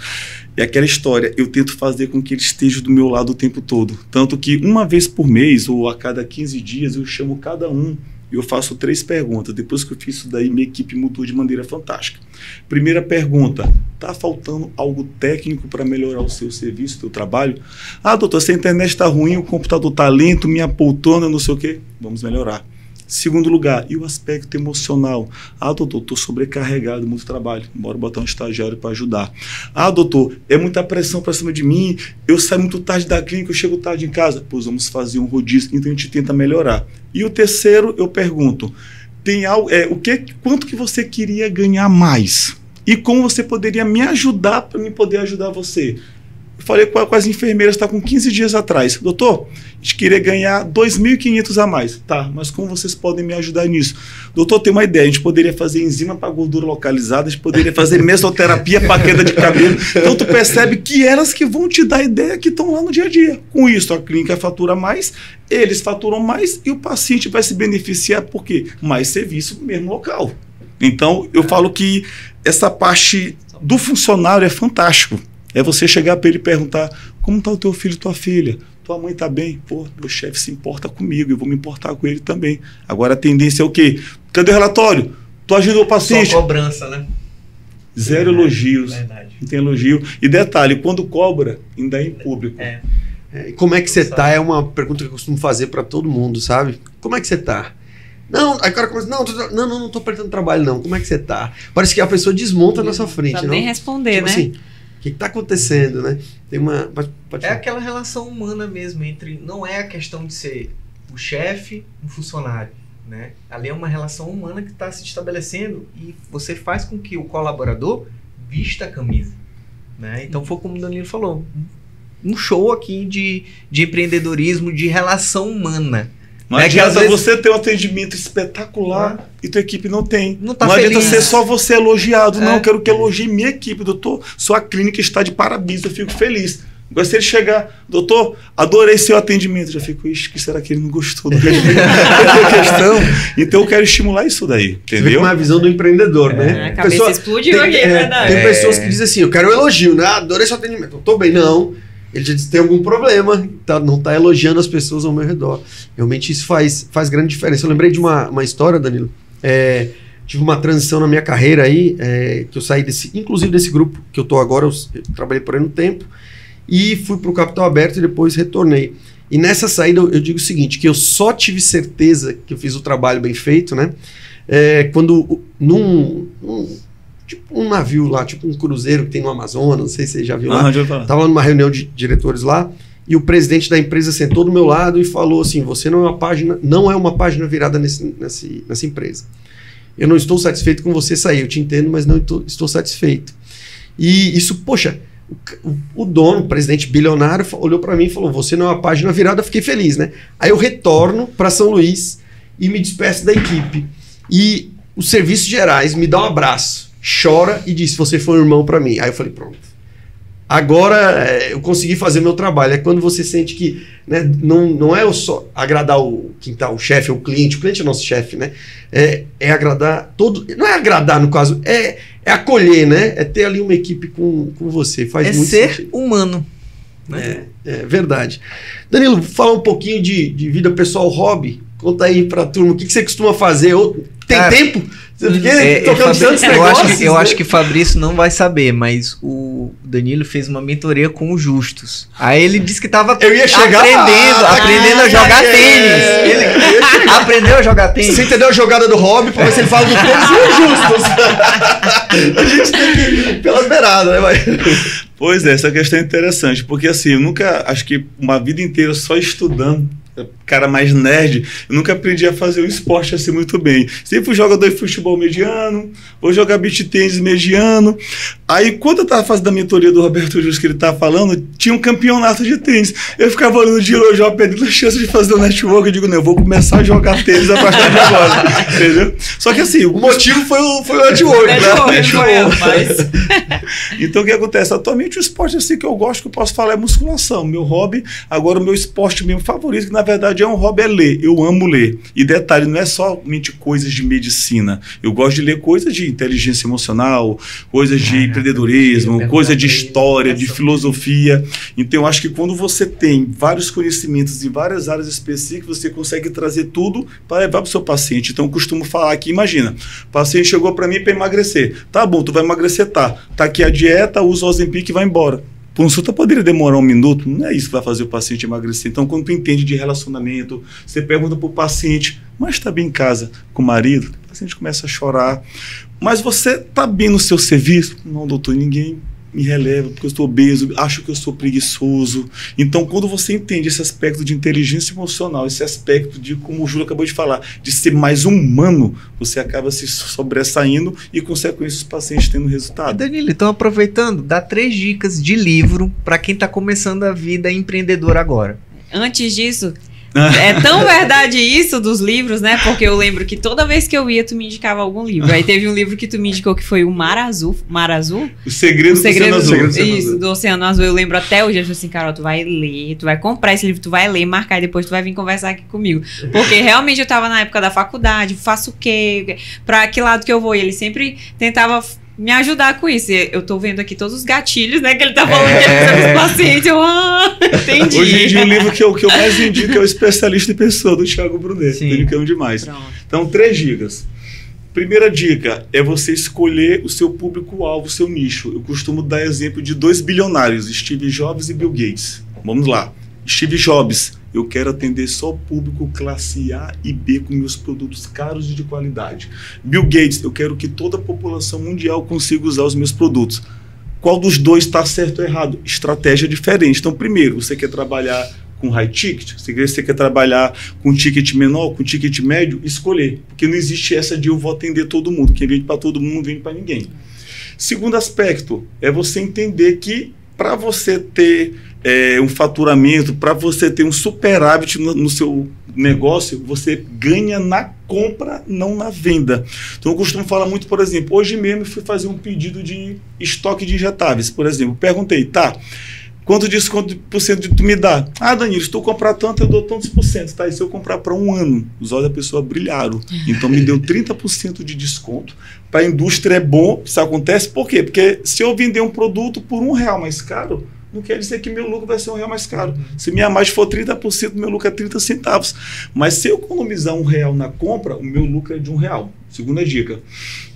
É aquela história, eu tento fazer com que ele esteja do meu lado o tempo todo. Tanto que uma vez por mês, ou a cada 15 dias, eu chamo cada um. Eu faço 3 perguntas. Depois que eu fiz isso daí, minha equipe mudou de maneira fantástica. Primeira pergunta, está faltando algo técnico para melhorar o seu serviço, o seu trabalho? Ah, doutor, se a internet está ruim, o computador está lento, minha poltrona, não sei o quê. Vamos melhorar. Segundo lugar, e o aspecto emocional? Ah, doutor, estou sobrecarregado, muito trabalho. Bora botar um estagiário para ajudar. Ah, doutor, é muita pressão para cima de mim, eu saio muito tarde da clínica, eu chego tarde em casa. Pois vamos fazer um rodízio, então a gente tenta melhorar. E o terceiro, eu pergunto, tem algo, quanto que você queria ganhar mais? E como você poderia me ajudar para mim poder ajudar você? Eu falei com as enfermeiras, está com 15 dias atrás. Doutor, a gente queria ganhar 2.500 a mais. Tá, mas como vocês podem me ajudar nisso? Doutor, tem uma ideia, a gente poderia fazer enzima para gordura localizada, a gente poderia fazer mesoterapia para queda de cabelo. Então tu percebe que elas que vão te dar ideia que estão lá no dia a dia. Com isso, a clínica fatura mais, eles faturam mais e o paciente vai se beneficiar porque mais serviço no mesmo local. Então, eu falo que essa parte do funcionário é fantástico. É você chegar para ele e perguntar, como está o teu filho e tua filha? Tua mãe está bem? Pô, meu chefe se importa comigo, eu vou me importar com ele também. Agora a tendência é o quê? Cadê o relatório? Tu ajudou o paciente? Só cobrança, né? Zero elogios. Verdade. Não tem elogio. E detalhe, quando cobra, ainda é em público. Como é que você tá? É uma pergunta que eu costumo fazer para todo mundo, sabe? Como é que você tá? Não, aí o cara começa, não tô perdendo trabalho não, como é que você tá? Parece que a pessoa desmonta na sua frente, não? Nem responder, tipo né? Assim, o que tá acontecendo, né? Tem uma... Pode é aquela relação humana mesmo, não é a questão de ser o chefe, um funcionário, né? Ali é uma relação humana que está se estabelecendo e você faz com que o colaborador vista a camisa, né? Então foi como o Danilo falou, um show aqui de empreendedorismo, de relação humana. Não adianta você ter um atendimento espetacular e tua equipe não tem. Não adianta ser só você elogiado. Não, eu quero que elogie minha equipe. Doutor, sua clínica está de parabéns, eu fico feliz. Agora se ele chegar, doutor, adorei seu atendimento. Eu já fico, ixi, que será que ele não gostou do questão? Então eu quero estimular isso daí, entendeu? Uma visão do empreendedor, né? A cabeça explodiu aqui, é verdade. Tem pessoas que dizem assim, eu quero um elogio, né? Adorei seu atendimento. Eu tô bem, não. Ele já disse, tem algum problema, não está elogiando as pessoas ao meu redor. Realmente isso faz grande diferença. Eu lembrei de uma história, Danilo. Tive uma transição na minha carreira aí, que eu saí inclusive desse grupo que eu estou agora, eu trabalhei por aí no tempo, e fui para o Capital Aberto e depois retornei. E nessa saída eu digo o seguinte, que eu só tive certeza que eu fiz o trabalho bem feito, né? Quando tipo um navio lá, tipo um cruzeiro que tem no Amazonas, não sei se você já viu lá. Estava numa reunião de diretores lá e o presidente da empresa sentou do meu lado e falou assim, você não é uma página virada nessa empresa. Eu não estou satisfeito com você sair, eu te entendo, mas não estou satisfeito. E isso, poxa, o dono, o presidente bilionário, olhou para mim e falou, você não é uma página virada, eu fiquei feliz, né? Aí eu retorno para São Luís e me despeço da equipe. E os serviços gerais me dão um abraço, chora e diz, você foi um irmão para mim. Aí eu falei, pronto. Agora eu consegui fazer meu trabalho. É quando você sente que, né, não é só agradar o chefe, o cliente é nosso chefe, né? É agradar todo. Não é agradar, no caso, é acolher, né? É ter ali uma equipe com você. Faz muito ser sentido. Humano. Né? É verdade. Danilo, fala um pouquinho de vida pessoal, hobby. Conta aí pra turma, o que você costuma fazer? Tem tempo? Eu acho que Fabrício não vai saber, mas o Danilo fez uma mentoria com o Justus. Aí ele disse que estava aprendendo a jogar tênis. Ele aprendeu a jogar tênis. Você entendeu a jogada do hobby? Pra ver se ele fala do tênis e o Justus. A gente tem que ir pelas beiradas, né, vai? Pois é, essa questão é interessante, porque assim, eu nunca, acho que uma vida inteira só estudando, cara mais nerd, eu nunca aprendi a fazer um esporte assim muito bem. Sempre fui jogador de futebol mediano, vou jogar beach tênis mediano. Aí, quando eu tava fazendo a mentoria do Roberto Justo, que ele tava falando, tinha um campeonato de tênis. Eu ficava olhando de longe, eu perdendo a chance de fazer o network. Eu digo, não, eu vou começar a jogar tênis a partir de agora. Entendeu? Só que assim, o motivo foi o network, né? Então, o que acontece? Atualmente, o esporte assim que eu gosto, que eu posso falar, é musculação. Meu hobby, agora o meu esporte mesmo favorito, que na verdade é um hobby, é ler. Eu amo ler. E detalhe, não é somente coisas de medicina. Eu gosto de ler coisas de inteligência emocional, coisas de empreendedorismo, coisas de história, de filosofia. Então, eu acho que quando você tem vários conhecimentos em várias áreas específicas, você consegue trazer tudo para levar para o seu paciente. Então, eu costumo falar aqui, imagina, o paciente chegou para mim para emagrecer. Tá bom, tu vai emagrecer, tá aqui a dieta, usa o Ozempic e vai embora. Consulta poderia demorar 1 minuto, não é isso que vai fazer o paciente emagrecer. Então, quando tu entende de relacionamento, você pergunta para o paciente, mas está bem em casa com o marido? O paciente começa a chorar. Mas você está bem no seu serviço? Não, doutor, ninguém me releva porque eu estou obeso, acho que eu sou preguiçoso. Então, quando você entende esse aspecto de inteligência emocional, esse aspecto de, como o Júlio acabou de falar, de ser mais humano, você acaba se sobressaindo e, consegue com isso, os pacientes tendo resultado. Danilo, então aproveitando, dá 3 dicas de livro para quem está começando a vida empreendedora agora. Antes disso, é tão verdade isso dos livros, né? Porque eu lembro que toda vez que eu ia, tu me indicava algum livro. Aí teve um livro que tu me indicou que foi o Mar Azul. Mar Azul? O Segredo do Oceano Azul. Isso, do Oceano Azul. Eu lembro até hoje. Eu falei assim, Carol, tu vai ler, tu vai comprar esse livro, tu vai ler, marcar e depois tu vai vir conversar aqui comigo. Porque realmente eu tava na época da faculdade, faço o quê? Pra que lado que eu vou? E ele sempre tentava me ajudar com isso. Eu tô vendo aqui todos os gatilhos, né? Que ele tá falando que ele precisa dos pacientes. Eu, entendi. Hoje em dia, o livro que eu mais indico é o Especialista em Pessoa, do Thiago Brunet. Indicamos demais. Pronto. Então, 3 dicas. Primeira dica é você escolher o seu público-alvo, o seu nicho. Eu costumo dar exemplo de 2 bilionários, Steve Jobs e Bill Gates. Vamos lá. Steve Jobs, eu quero atender só o público classe A e B com meus produtos caros e de qualidade. Bill Gates, eu quero que toda a população mundial consiga usar os meus produtos. Qual dos dois está certo ou errado? Estratégia diferente. Então, primeiro, você quer trabalhar com high ticket? Você quer trabalhar com ticket menor, com ticket médio? Escolher. Porque não existe essa de eu vou atender todo mundo. Quem vende para todo mundo não vende para ninguém. Segundo aspecto, é você entender que para você ter um faturamento, para você ter um superávit no seu negócio, você ganha na compra, não na venda. Então eu costumo falar muito, por exemplo, hoje mesmo eu fui fazer um pedido de estoque de injetáveis, por exemplo. Perguntei, tá, quanto desconto por cento tu me dá? Ah, Danilo, se tu comprar tanto, eu dou tantos por cento, tá? E se eu comprar para 1 ano? Os olhos da pessoa brilharam. Então me deu 30% de desconto. Para a indústria é bom, isso acontece, por quê? Porque se eu vender um produto por R$1 mais caro, não quer dizer que meu lucro vai ser R$1 mais caro. Se minha margem for 30%, meu lucro é 30 centavos. Mas se eu economizar R$1 na compra, o meu lucro é de R$1. Segunda dica.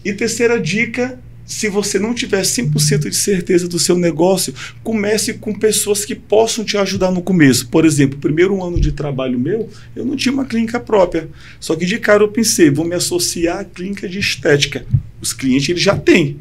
E terceira dica, se você não tiver 100% de certeza do seu negócio, comece com pessoas que possam te ajudar no começo. Por exemplo, o primeiro ano de trabalho meu, eu não tinha uma clínica própria. Só que de cara eu pensei, vou me associar à clínica de estética. Os clientes eles já têm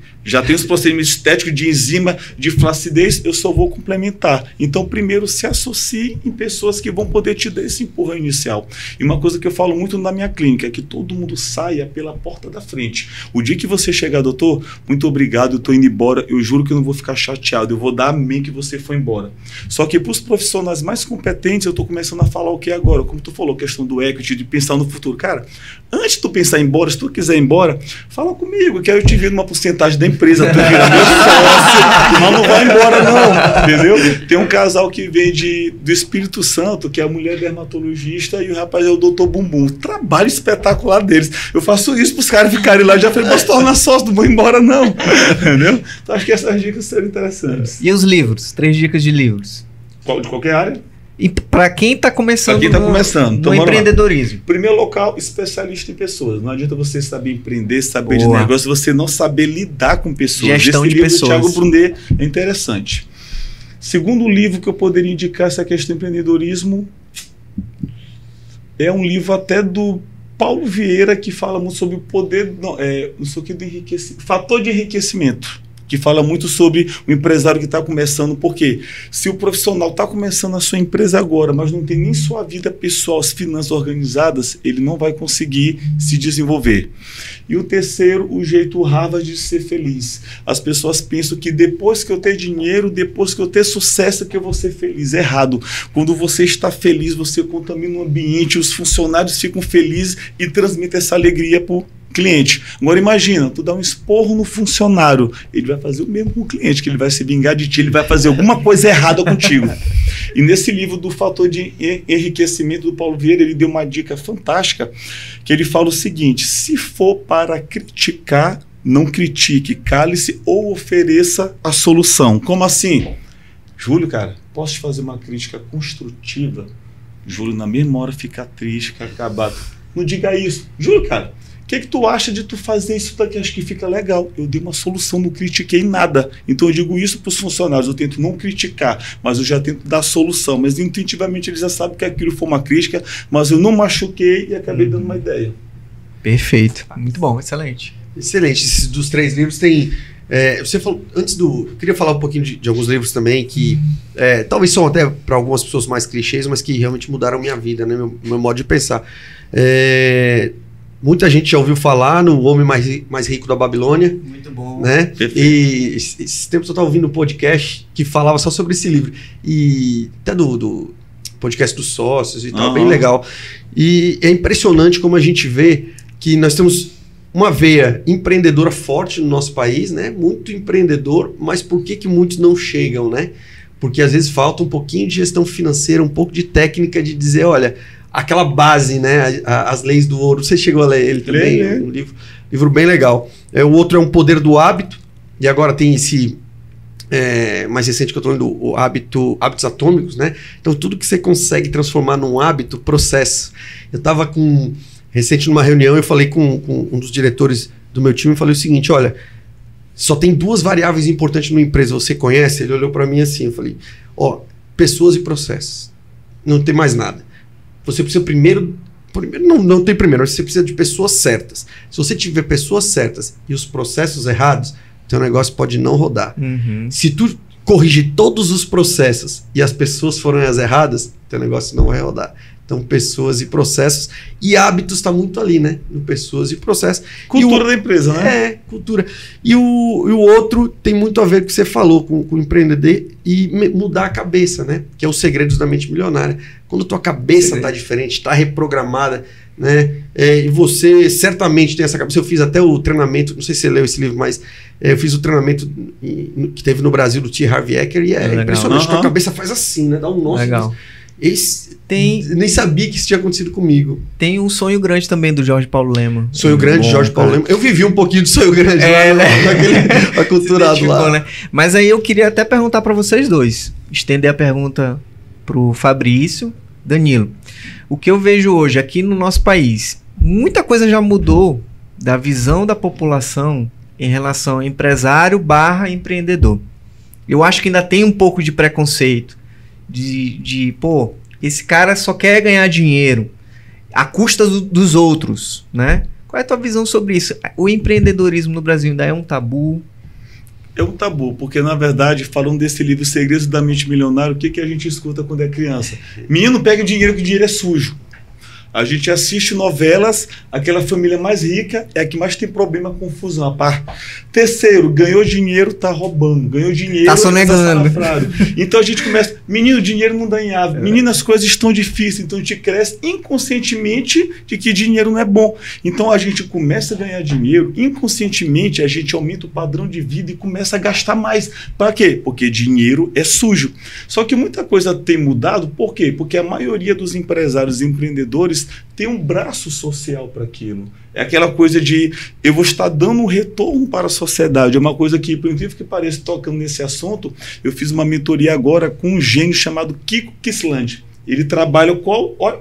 os procedimentos estéticos de enzima, de flacidez, eu só vou complementar. Então, primeiro, se associe em pessoas que vão poder te dar esse empurrão inicial. E uma coisa que eu falo muito na minha clínica é que todo mundo saia pela porta da frente. O dia que você chegar, doutor, muito obrigado, eu estou indo embora, eu juro que eu não vou ficar chateado, eu vou dar amém que você foi embora. Só que para os profissionais mais competentes, eu estou começando a falar o que agora? Como tu falou, questão do equity, de pensar no futuro. Cara, antes de tu pensar em ir embora, se tu quiser ir embora, fala comigo, que aí eu te viro uma porcentagem da empresa, tu vira meu sócio, mas não vai embora não, entendeu? Tem um casal que vem do Espírito Santo, que é a mulher dermatologista e o rapaz é o doutor Bumbum. Trabalho espetacular deles. Eu faço isso para os caras ficarem lá, já falei, posso tornar sócio, não vou embora não, entendeu? Então acho que essas dicas seriam interessantes. E os livros? 3 dicas de livros. De qualquer área? E para quem está começando, no empreendedorismo? Primeiro local, especialista em pessoas. Não adianta você saber empreender, saber de negócio, você não saber lidar com pessoas. Gestão de pessoas. Do Thiago Brunet é interessante. Segundo livro que eu poderia indicar essa questão de empreendedorismo é um livro até do Paulo Vieira, que fala muito sobre o poder, não sei o que, do enriquecimento, fator de enriquecimento, que fala muito sobre o empresário que está começando, porque se o profissional está começando a sua empresa agora, mas não tem nem sua vida pessoal, as finanças organizadas, ele não vai conseguir se desenvolver. E o terceiro, o jeito Harvard de ser feliz. As pessoas pensam que depois que eu ter dinheiro, depois que eu ter sucesso, que eu vou ser feliz. Errado. Quando você está feliz, você contamina o ambiente, os funcionários ficam felizes e transmitem essa alegria para cliente. Agora imagina, tu dá um esporro no funcionário, ele vai fazer o mesmo com o cliente, que ele vai se vingar de ti, ele vai fazer alguma coisa errada contigo. E nesse livro do Fator de Enriquecimento do Paulo Vieira, ele deu uma dica fantástica, que ele fala o seguinte: se for para criticar, não critique, cale-se ou ofereça a solução. Como assim? Júlio, cara, posso te fazer uma crítica construtiva? Júlio, na mesma hora, fica triste, fica acabado. Não diga isso. Júlio, cara, o que tu acha de tu fazer isso daqui? Acho que fica legal. Eu dei uma solução, não critiquei nada. Então eu digo isso para os funcionários, eu tento não criticar, mas eu já tento dar solução. Mas intuitivamente eles já sabem que aquilo foi uma crítica, mas eu não machuquei e acabei dando uma ideia. Perfeito. Muito bom, excelente. Excelente. Esses dos 3 livros tem... você falou, antes do... Eu queria falar um pouquinho de alguns livros também que talvez são até para algumas pessoas mais clichês, mas que realmente mudaram minha vida, né? Meu modo de pensar. Muita gente já ouviu falar no Homem Mais Rico da Babilônia. Muito bom. Né? E esses tempos eu estava ouvindo um podcast que falava só sobre esse livro. E até do podcast dos sócios e tal, bem legal. E é impressionante como a gente vê que nós temos uma veia empreendedora forte no nosso país, né? Muito empreendedor, mas por que muitos não chegam, né? Porque às vezes falta um pouquinho de gestão financeira, um pouco de técnica de dizer, olha, aquela base, né? As leis do ouro. Você chegou a ler ele também? Um livro bem legal. O outro é Um Poder do Hábito, e agora tem esse mais recente que eu estou lendo, o Hábitos Atômicos, né? Então tudo que você consegue transformar num hábito, processo. Eu estava recente numa reunião, eu falei com um dos diretores do meu time e falei o seguinte: olha, só tem 2 variáveis importantes numa empresa, você conhece? Ele olhou para mim assim, eu falei, pessoas e processos. Não tem mais nada. Você precisa primeiro não tem primeiro, você precisa de pessoas certas. Se você tiver pessoas certas e os processos errados, teu negócio pode não rodar. Se tu corrigir todos os processos e as pessoas forem as erradas, teu negócio não vai rodar. Então, pessoas e processos. E hábitos está muito ali, né? No pessoas e processos. Cultura da empresa, né? Cultura. E o outro tem muito a ver com o que você falou, com o empreender e mudar a cabeça, né? Que é os segredos da mente milionária. Quando tua cabeça está diferente, está reprogramada, né? E você certamente tem essa cabeça. Eu fiz até o treinamento, não sei se você leu esse livro, mas eu fiz o treinamento que teve no Brasil do T. Harv Eker e é impressionante. Tua cabeça faz assim, né? Dá um nó. Legal. Nem sabia que isso tinha acontecido comigo. Tem um Sonho Grande também do Jorge Paulo Lema. Sonho Grande, Jorge Paulo Lema. Eu vivi um pouquinho do Sonho Grande naquele aculturado lá. Né? Mas aí eu queria até perguntar para vocês dois, estender a pergunta pro Fabrício, Danilo. O que eu vejo hoje aqui no nosso país, muita coisa já mudou da visão da população em relação a empresário/empreendedor. Eu acho que ainda tem um pouco de preconceito. Pô, esse cara só quer ganhar dinheiro à custa dos outros, né? Qual é a tua visão sobre isso? O empreendedorismo no Brasil ainda é um tabu? É um tabu, porque na verdade, falando desse livro Segredos da Mente Milionária, o que a gente escuta quando é criança? Menino, pega dinheiro que o dinheiro é sujo. A gente assiste novelas, aquela família mais rica é a que mais tem problema, confusão. Terceiro, ganhou dinheiro, tá roubando. Ganhou dinheiro, tá sonegando. Então a gente começa, menino, dinheiro não dá em árvore. Menino, as coisas estão difíceis. Então a gente cresce inconscientemente de que dinheiro não é bom. Então a gente começa a ganhar dinheiro, inconscientemente a gente aumenta o padrão de vida e começa a gastar mais. Para quê? Porque dinheiro é sujo. Só que muita coisa tem mudado, por quê? Porque a maioria dos empresários e empreendedores tem um braço social para aquilo. É aquela coisa de eu vou estar dando um retorno para a sociedade. É uma coisa que, por incrível que pareça, tocando nesse assunto, eu fiz uma mentoria agora com um gênio chamado Kiko Kisland. Ele trabalha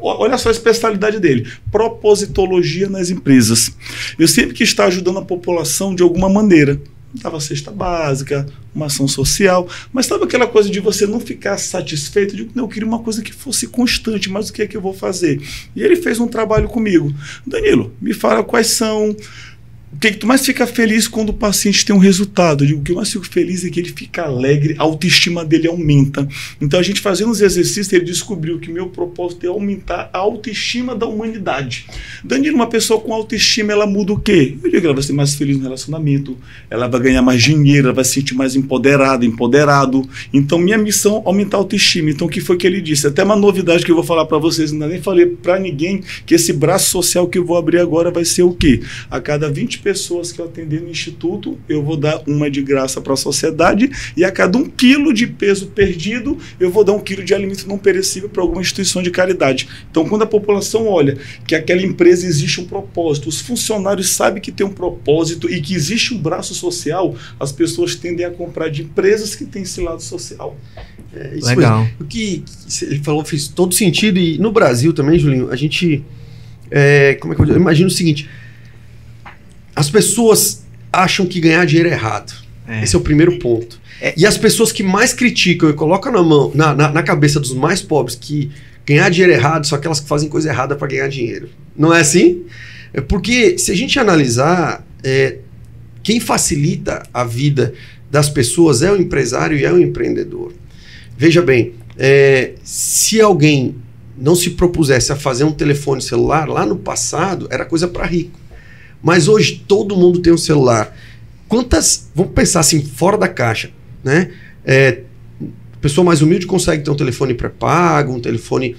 olha só a especialidade dele, propositologia nas empresas. Eu sempre quis estar ajudando a população de alguma maneira. Estava cesta básica, uma ação social, mas estava aquela coisa de você não ficar satisfeito, de eu queria uma coisa que fosse constante, mas o que é que eu vou fazer? E ele fez um trabalho comigo. Danilo, me fala quais são que tu mais fica feliz quando o paciente tem um resultado? Eu digo, o que eu mais fico feliz é que ele fica alegre, a autoestima dele aumenta. Então, a gente fazendo os exercícios, ele descobriu que o meu propósito é aumentar a autoestima da humanidade. Danilo, uma pessoa com autoestima, ela muda o quê? Eu digo que ela vai ser mais feliz no relacionamento, ela vai ganhar mais dinheiro, ela vai se sentir mais empoderada, empoderado. Então, minha missão é aumentar a autoestima. Então, o que foi que ele disse? Até uma novidade que eu vou falar para vocês, ainda nem falei para ninguém, que esse braço social que eu vou abrir agora vai ser o quê? A cada 20 pessoas que eu atender no instituto, eu vou dar uma de graça para a sociedade, e a cada 1 quilo de peso perdido, eu vou dar 1 quilo de alimento não perecível para alguma instituição de caridade. Então, quando a população olha que aquela empresa existe um propósito, os funcionários sabem que tem um propósito e que existe um braço social, as pessoas tendem a comprar de empresas que têm esse lado social. Isso Legal. mesmo. O que ele falou fez todo sentido, e no Brasil também, Julinho, a gente... como é que eu imagino o seguinte: as pessoas acham que ganhar dinheiro é errado. Esse é o primeiro ponto. E as pessoas que mais criticam e colocam na cabeça dos mais pobres que ganhar dinheiro é errado são aquelas que fazem coisa errada para ganhar dinheiro. Não é assim? Porque se a gente analisar, quem facilita a vida das pessoas é o empresário e é o empreendedor. Veja bem, se alguém não se propusesse a fazer um telefone celular, lá no passado era coisa para rico. Mas hoje todo mundo tem um celular. Vamos pensar assim, fora da caixa, né? A pessoa mais humilde consegue ter um telefone pré-pago, um telefone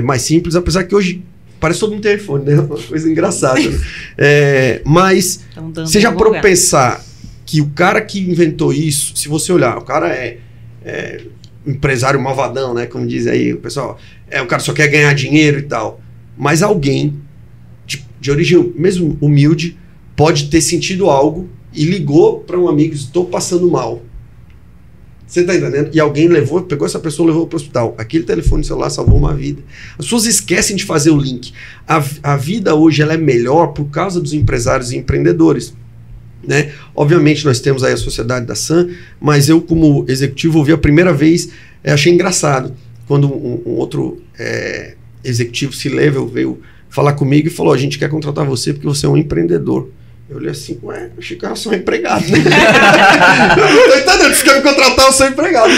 mais simples, apesar que hoje parece todo mundo tem iPhone, né? Uma coisa engraçada. Né? Mas você já parou para pensar que o cara que inventou isso, se você olhar, o cara é empresário malvadão, né? Como diz aí o pessoal, o cara só quer ganhar dinheiro e tal. Mas alguém de origem mesmo humilde pode ter sentido algo e ligou para um amigo: estou passando mal. Você está entendendo? E alguém pegou essa pessoa e levou para o hospital. Aquele telefone celular salvou uma vida. As pessoas esquecem de fazer o link. A vida hoje ela é melhor por causa dos empresários e empreendedores. Né? Obviamente nós temos aí a Sociedade da Sun, mas eu, como executivo, ouvi a primeira vez, achei engraçado quando um outro executivo C-level veio falar comigo e falou: a gente quer contratar você porque você é um empreendedor. Eu olhei assim: ué, achei que eu era só um empregado, né? Você quer me contratar, eu sou empregado.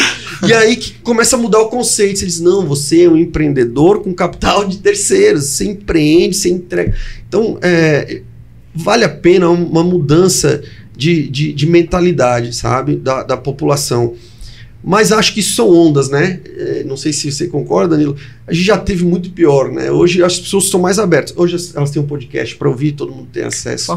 E aí que começa a mudar o conceito. Você diz: não, você é um empreendedor com capital de terceiros, você empreende, você entrega. Então, vale a pena uma mudança de mentalidade, sabe, da população. Mas acho que isso são ondas, né? Não sei se você concorda, Danilo. A gente já teve muito pior, né? Hoje as pessoas estão mais abertas. Hoje elas têm um podcast para ouvir, todo mundo tem acesso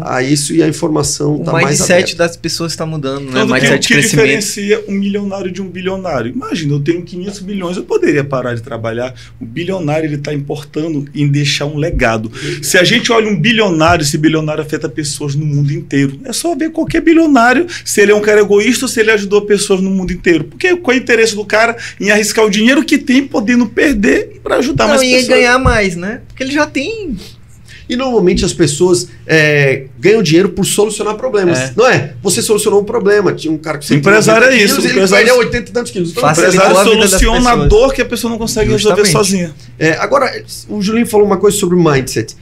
a isso, e a informação está mais aberta. O mindset das pessoas está mudando, né? O que diferencia um milionário de um bilionário? Imagina, eu tenho 500 bilhões, eu poderia parar de trabalhar. O bilionário, ele está importando em deixar um legado. Se a gente olha um bilionário, esse bilionário afeta pessoas no mundo inteiro. É só ver qualquer bilionário, se ele é um cara egoísta ou se ele ajudou pessoas no mundo inteiro. Porque qual é o interesse do cara em arriscar o dinheiro que tem, podendo perder, para ajudar mais pessoas? Não, ia ganhar mais, né? Porque ele já tem. E normalmente as pessoas ganham dinheiro por solucionar problemas. Não é? Você solucionou um problema. Tinha um cara que... Empresário é isso. Ele perdeu 80 e tantos quilos. O empresário soluciona a dor que a pessoa não consegue resolver sozinha. Agora, o Julinho falou uma coisa sobre o mindset.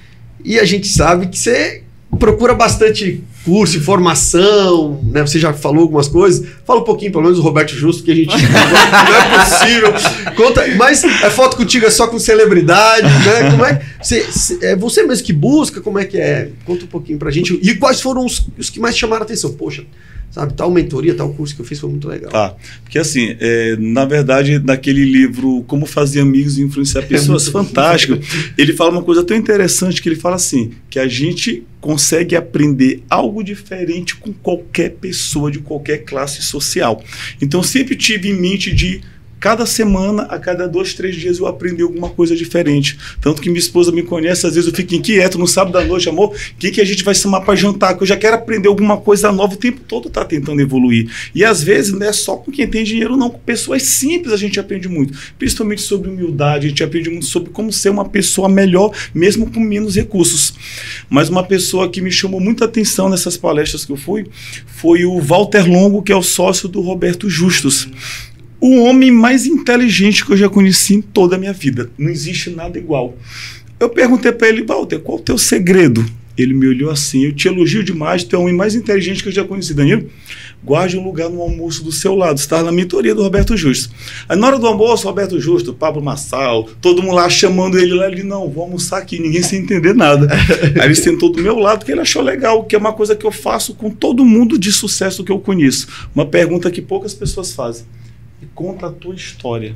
E a gente sabe que você procura bastante curso, informação, né? Você já falou algumas coisas. Fala um pouquinho, pelo menos, do Roberto Justo, que a gente não é possível. Conta, mas a foto contigo é só com celebridade, né? Como é você mesmo que busca? Como é que é? Conta um pouquinho pra gente. E quais foram os que mais chamaram a atenção? Poxa, sabe, tal mentoria, tal curso que eu fiz foi muito legal. Porque assim, na verdade, naquele livro Como Fazer Amigos e Influenciar Pessoas, fantástico, ele fala uma coisa tão interessante, que ele fala assim, que a gente consegue aprender algo diferente com qualquer pessoa de qualquer classe social. Então, eu sempre tive em mente de cada semana, a cada 2, 3 dias eu aprendi alguma coisa diferente. Tanto que minha esposa me conhece, às vezes eu fico inquieto no sábado à noite: amor, o que a gente vai chamar para jantar? Que eu já quero aprender alguma coisa nova, o tempo todo tá tentando evoluir. E às vezes não é só com quem tem dinheiro, não. Com pessoas simples a gente aprende muito. Principalmente sobre humildade, a gente aprende muito sobre como ser uma pessoa melhor, mesmo com menos recursos. Mas uma pessoa que me chamou muita atenção nessas palestras que eu fui, foi o Walter Longo, que é o sócio do Roberto Justus. O homem mais inteligente que eu já conheci em toda a minha vida. Não existe nada igual. Eu perguntei para ele: Walter, qual é o teu segredo? Ele me olhou assim, eu te elogio demais, tu é o homem mais inteligente que eu já conheci, Danilo. Guarde um lugar no almoço do seu lado. Você estava na mentoria do Roberto Justo. Aí na hora do almoço, Roberto Justo, Pablo Massal, todo mundo lá chamando ele lá, ele, não, vou almoçar aqui, ninguém sem entender nada. Aí ele sentou do meu lado, porque ele achou legal, que é uma coisa que eu faço com todo mundo de sucesso que eu conheço. Uma pergunta que poucas pessoas fazem. E conta a tua história.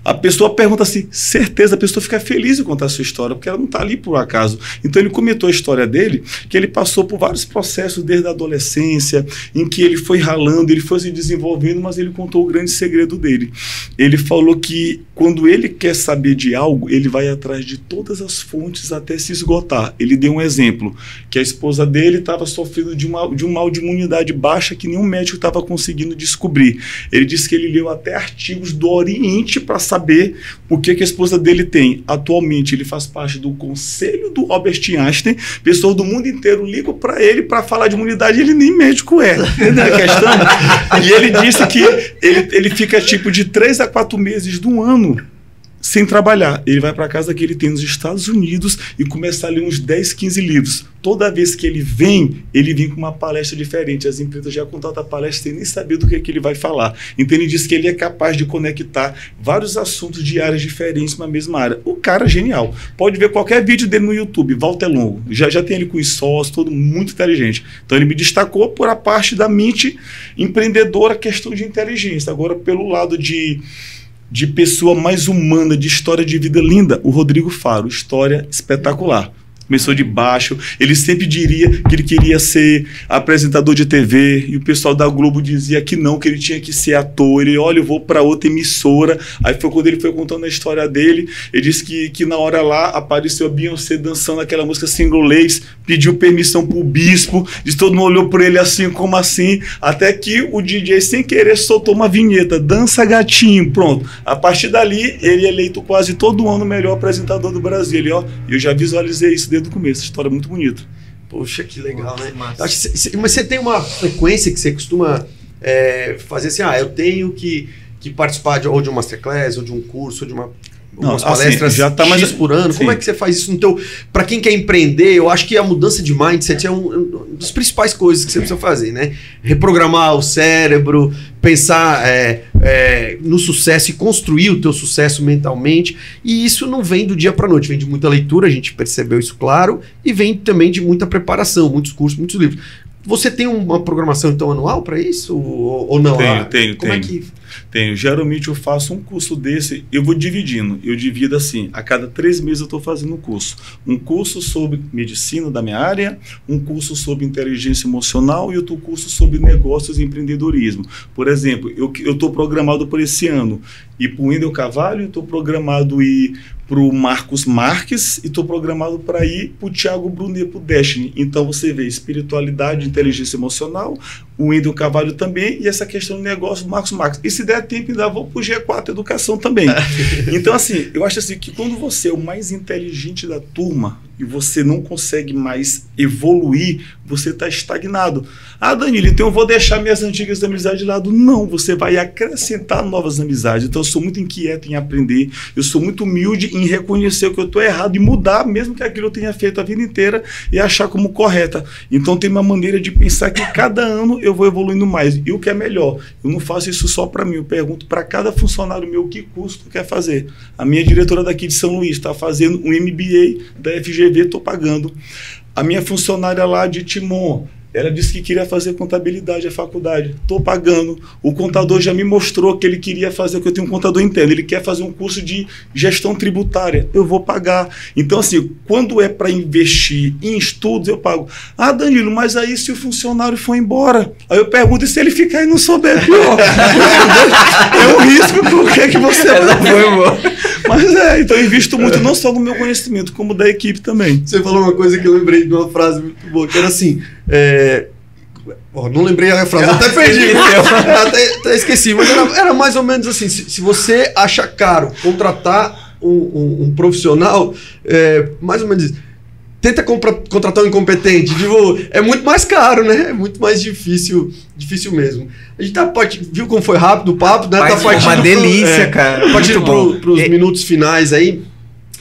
A pessoa pergunta assim, certeza, a pessoa fica feliz em contar a sua história, porque ela não está ali por acaso. Então ele comentou a história dele, que ele passou por vários processos desde a adolescência, em que ele foi ralando, ele foi se desenvolvendo, mas ele contou o grande segredo dele. Ele falou que quando ele quer saber de algo, ele vai atrás de todas as fontes até se esgotar. Ele deu um exemplo, que a esposa dele estava sofrendo de um mal de imunidade baixa que nenhum médico estava conseguindo descobrir. Ele disse que ele leu até artigos do Oriente para saber o que a esposa dele tem. Atualmente ele faz parte do conselho do Albert Einstein, pessoas do mundo inteiro ligam para ele para falar de imunidade, ele nem médico é. Entendeu a questão? E ele disse que ele fica tipo de 3 a 4 meses do ano sem trabalhar. Ele vai para casa que ele tem nos Estados Unidos e começa a ler uns 10, 15 livros. Toda vez que ele vem com uma palestra diferente. As empresas já contratam a palestra sem nem saber do que ele vai falar. Então ele diz que ele é capaz de conectar vários assuntos de áreas diferentes na mesma área. O cara é genial. Pode ver qualquer vídeo dele no YouTube, Walter Longo. Já tem ele com os sócios, todo muito inteligente. Então ele me destacou por a parte da mente empreendedora, questão de inteligência. Agora, pelo lado de pessoa mais humana, de história de vida linda, o Rodrigo Faro, história espetacular. Começou de baixo, ele sempre diria que ele queria ser apresentador de TV, e o pessoal da Globo dizia que não, que ele tinha que ser ator. Ele, olha, eu vou para outra emissora. Aí foi quando ele foi contando a história dele, ele disse que na hora lá apareceu a Beyoncé dançando aquela música Single Ladies, pediu permissão pro bispo, disse, todo mundo olhou por ele assim, como assim? Até que o DJ, sem querer, soltou uma vinheta, dança gatinho, pronto. A partir dali, ele é eleito quase todo ano o melhor apresentador do Brasil. Ele, ó, eu já visualizei isso desde o começo, história muito bonita. Poxa, que legal, né? Mas você tem uma frequência que você costuma fazer assim, eu tenho que participar ou de um masterclass, ou de um curso, ou de umas palestras assim, já tá mais por ano. Sim. Como é que você faz isso no teu... Para quem quer empreender, eu acho que a mudança de mindset é uma das principais coisas que você precisa fazer, né? Reprogramar o cérebro, pensar no sucesso e construir o teu sucesso mentalmente. E isso não vem do dia para noite, vem de muita leitura, a gente percebeu isso, claro, e vem também de muita preparação, muitos cursos, muitos livros. Você tem uma programação, então, anual para isso? Ou não? Tenho. Como é que... Tenho. Geralmente eu faço um curso desse, eu vou dividindo. Eu divido assim, a cada 3 meses eu estou fazendo um curso. Um curso sobre medicina da minha área, um curso sobre inteligência emocional e outro curso sobre negócios e empreendedorismo. Por exemplo, eu estou programado por esse ano ir para o Wendel Carvalho, estou programado ir para o Marcos Marques e estou programado para ir para o Thiago Brunet, para o Destiny. Então você vê espiritualidade, inteligência emocional, o Wendel Carvalho também e essa questão do negócio do Marcos Marques. E se der tempo, ainda vou para o G4 Educação também. Então assim, eu acho assim que quando você é o mais inteligente da turma e você não consegue mais evoluir, você está estagnado. Danilo, então eu vou deixar minhas antigas amizades de lado. Não, você vai acrescentar novas amizades. Então eu sou muito inquieto em aprender, eu sou muito humilde em reconhecer que eu estou errado e mudar, mesmo que aquilo eu tenha feito a vida inteira, e achar como correta. Então tem uma maneira de pensar que cada ano eu vou evoluindo mais. E o que é melhor, eu não faço isso só para mim, eu pergunto para cada funcionário meu que curso tu quer fazer. A minha diretora daqui de São Luís está fazendo um MBA da FGV, estou pagando. A minha funcionária lá de Timon, ela disse que queria fazer contabilidade, a faculdade. Estou pagando. O contador já me mostrou que ele queria fazer, que eu tenho um contador interno. Ele quer fazer um curso de gestão tributária. Eu vou pagar. Então, assim, quando é para investir em estudos, eu pago. Danilo, mas aí se o funcionário for embora? Aí eu pergunto, e se ele ficar e não souber? Pior. É um risco, por que você vai? Mas então eu invisto muito, não só no meu conhecimento, como da equipe também. Você falou uma coisa que eu lembrei de uma frase muito boa, que era assim... não lembrei a frase, até perdi, até esqueci, mas era mais ou menos assim, se você acha caro contratar um profissional, mais ou menos isso, tenta contratar um incompetente, é muito mais caro, né? É muito mais difícil mesmo. A gente viu como foi rápido o papo, né? Tá partindo uma delícia, cara. Partindo para os minutos finais aí.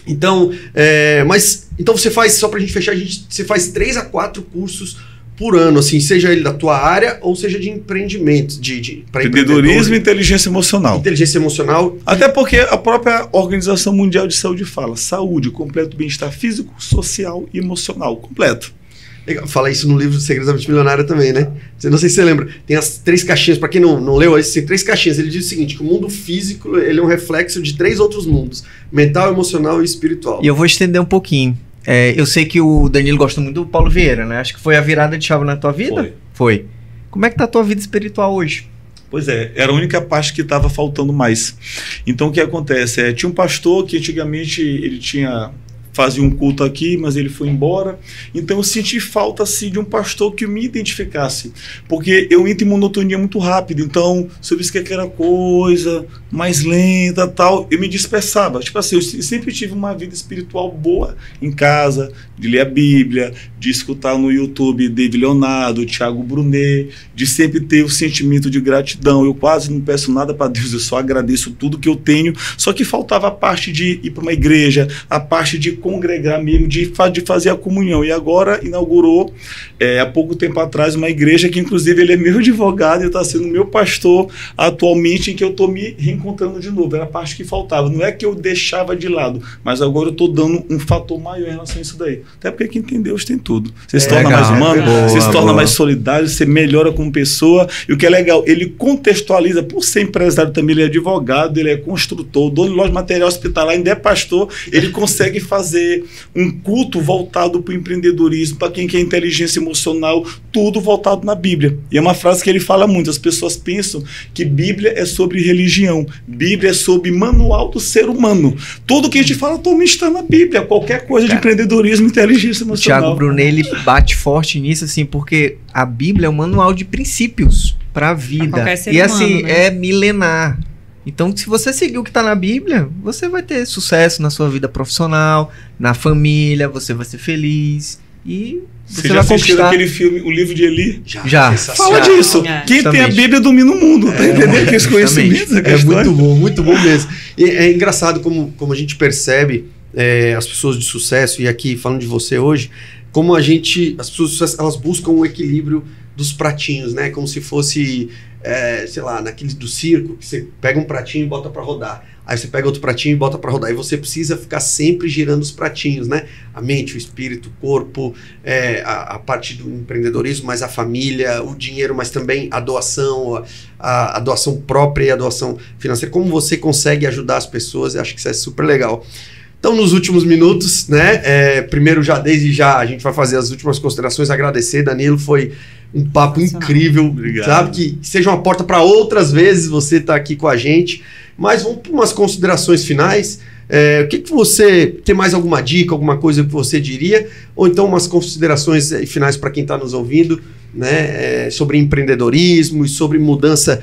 Então, mas Então você faz, só pra gente fechar, você faz 3 a 4 cursos por ano, assim, seja ele da tua área ou seja de empreendimento, para empreendedorismo e inteligência emocional. Inteligência emocional. Até porque a própria Organização Mundial de Saúde fala saúde, completo bem-estar físico, social e emocional, completo. Legal. Fala isso no livro Segredos da Mente Milionária também, né? Não sei se você lembra. Tem as 3 caixinhas, para quem não leu, tem 3 caixinhas. Ele diz o seguinte, que o mundo físico ele é um reflexo de 3 outros mundos, mental, emocional e espiritual. E eu vou estender um pouquinho. Eu sei que o Danilo gosta muito do Paulo Vieira, né? Acho que foi a virada de chave na tua vida? Foi. Como é que tá a tua vida espiritual hoje? Pois é, era a única parte que estava faltando mais. Então o que acontece? Tinha um pastor que antigamente ele fazia um culto aqui, mas ele foi embora. Então eu senti falta assim, de um pastor que me identificasse, porque eu entro em monotonia muito rápido. Então, se eu visse que aquela coisa mais lenta, tal, eu me dispersava. Tipo assim, eu sempre tive uma vida espiritual boa em casa, de ler a Bíblia, de escutar no YouTube David Leonardo, Thiago Brunet, de sempre ter o sentimento de gratidão. Eu quase não peço nada para Deus, eu só agradeço tudo que eu tenho. Só que faltava a parte de ir para uma igreja, a parte de congregar mesmo, de fazer a comunhão. E agora inaugurou, há pouco tempo atrás, uma igreja que inclusive ele é meu advogado e está sendo meu pastor atualmente, em que eu estou me reencontrando de novo. Era a parte que faltava. Não é que eu deixava de lado, mas agora eu estou dando um fator maior em relação a isso daí. Até porque quem tem Deus tem tudo. Você se torna mais humano, você se torna mais solidário, você melhora como pessoa. E o que é legal, ele contextualiza, por ser empresário também, ele é advogado, ele é construtor, dono de loja de material hospitalar, ainda é pastor, ele consegue fazer um culto voltado para o empreendedorismo, para quem quer inteligência emocional, tudo voltado na Bíblia. E é uma frase que ele fala muito, as pessoas pensam que Bíblia é sobre religião, Bíblia é sobre manual do ser humano. Tudo que a gente fala atualmente está na Bíblia, qualquer coisa de empreendedorismo, inteligência emocional. Thiago Brunet, ele bate forte nisso, assim, porque a Bíblia é um manual de princípios para a vida. E assim, né? É milenar. Então, se você seguir o que está na Bíblia, você vai ter sucesso na sua vida profissional, na família, você vai ser feliz e você vai conquistar. Aquele filme, o livro de Eli? Já. Fala disso. Quem tem a Bíblia domina o mundo, tá entendendo? Que esse conhecimento, muito bom mesmo. E é engraçado como a gente percebe as pessoas de sucesso, e aqui falando de você hoje, como as pessoas de sucesso, elas buscam o equilíbrio dos pratinhos, né? Como se fosse, sei lá, naquele do circo, que você pega um pratinho e bota para rodar. Aí você pega outro pratinho e bota para rodar. E você precisa ficar sempre girando os pratinhos, né? A mente, o espírito, o corpo, a parte do empreendedorismo, mas a família, o dinheiro, mas também a doação, a doação própria e a doação financeira. Como você consegue ajudar as pessoas, eu acho que isso é super legal. Então, nos últimos minutos, né? Primeiro, desde já, a gente vai fazer as últimas considerações, agradecer, Danilo, foi um papo incrível. Obrigado. Sabe? Que seja uma porta para outras vezes você estar aqui com a gente. Mas vamos para umas considerações finais. O que você... Tem mais alguma dica, alguma coisa que você diria? Ou então umas considerações finais para quem está nos ouvindo, né? Sobre empreendedorismo e sobre mudança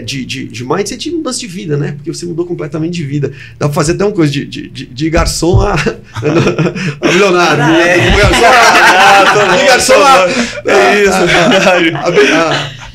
de mindset e mudança de vida, né? Porque você mudou completamente de vida. Dá para fazer até uma coisa de garçom a milionário. De garçom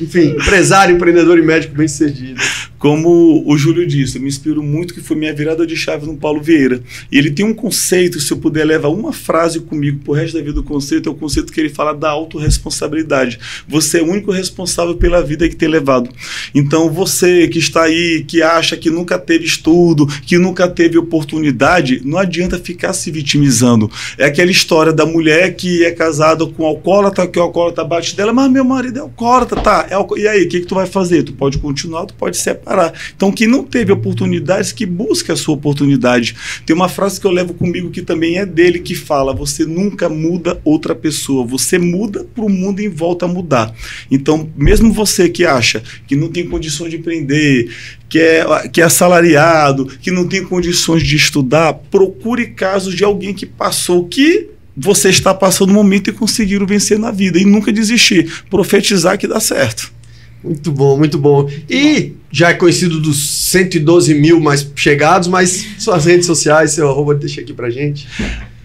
enfim, empresário, empreendedor e médico bem-sucedido. Como o Júlio disse, eu me inspiro muito, que foi minha virada de chave no Paulo Vieira. E ele tem um conceito, se eu puder levar uma frase comigo pro resto da vida, o conceito é o conceito que ele fala da autorresponsabilidade. Você é o único responsável pela vida que tem levado. Então você que está aí, que acha que nunca teve estudo, que nunca teve oportunidade, não adianta ficar se vitimizando. É aquela história da mulher que é casada com um alcoólatra, que o alcoólatra bate dela, mas meu marido é alcoólatra, tá? E aí, o que tu vai fazer? Tu pode continuar, tu pode separar. Então, quem não teve oportunidades, que busque a sua oportunidade. Tem uma frase que eu levo comigo que também é dele, que fala: você nunca muda outra pessoa, você muda para o mundo em volta a mudar. Então, mesmo você que acha que não tem condições de empreender, que é assalariado, que não tem condições de estudar, procure casos de alguém que passou, que você está passando um momento e conseguiram vencer na vida, e nunca desistir, profetizar que dá certo. Muito bom, muito bom. E já é conhecido dos 112 mil mais chegados, mas suas redes sociais, seu arroba, deixa aqui pra gente.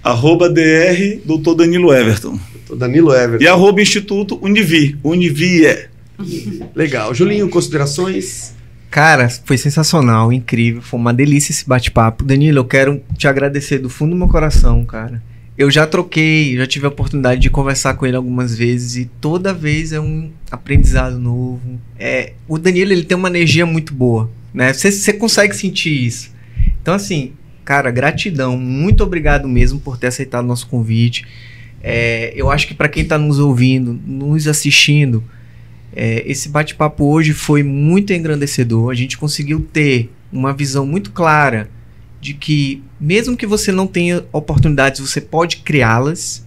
@dr Dr. Danilo Everton. Dr. Danilo Everton. E @Instituto Univi. Legal. Julinho, considerações? Cara, foi sensacional, incrível, foi uma delícia esse bate-papo. Danilo, eu quero te agradecer do fundo do meu coração, cara. eu já tive a oportunidade de conversar com ele algumas vezes e toda vez é um aprendizado novo. O Danilo, ele tem uma energia muito boa, né? Você consegue sentir isso. Então, assim, cara, gratidão, muito obrigado mesmo por ter aceitado o nosso convite. Eu acho que para quem está nos ouvindo, nos assistindo, esse bate-papo hoje foi muito engrandecedor. A gente conseguiu ter uma visão muito clara de que, mesmo que você não tenha oportunidades, você pode criá-las.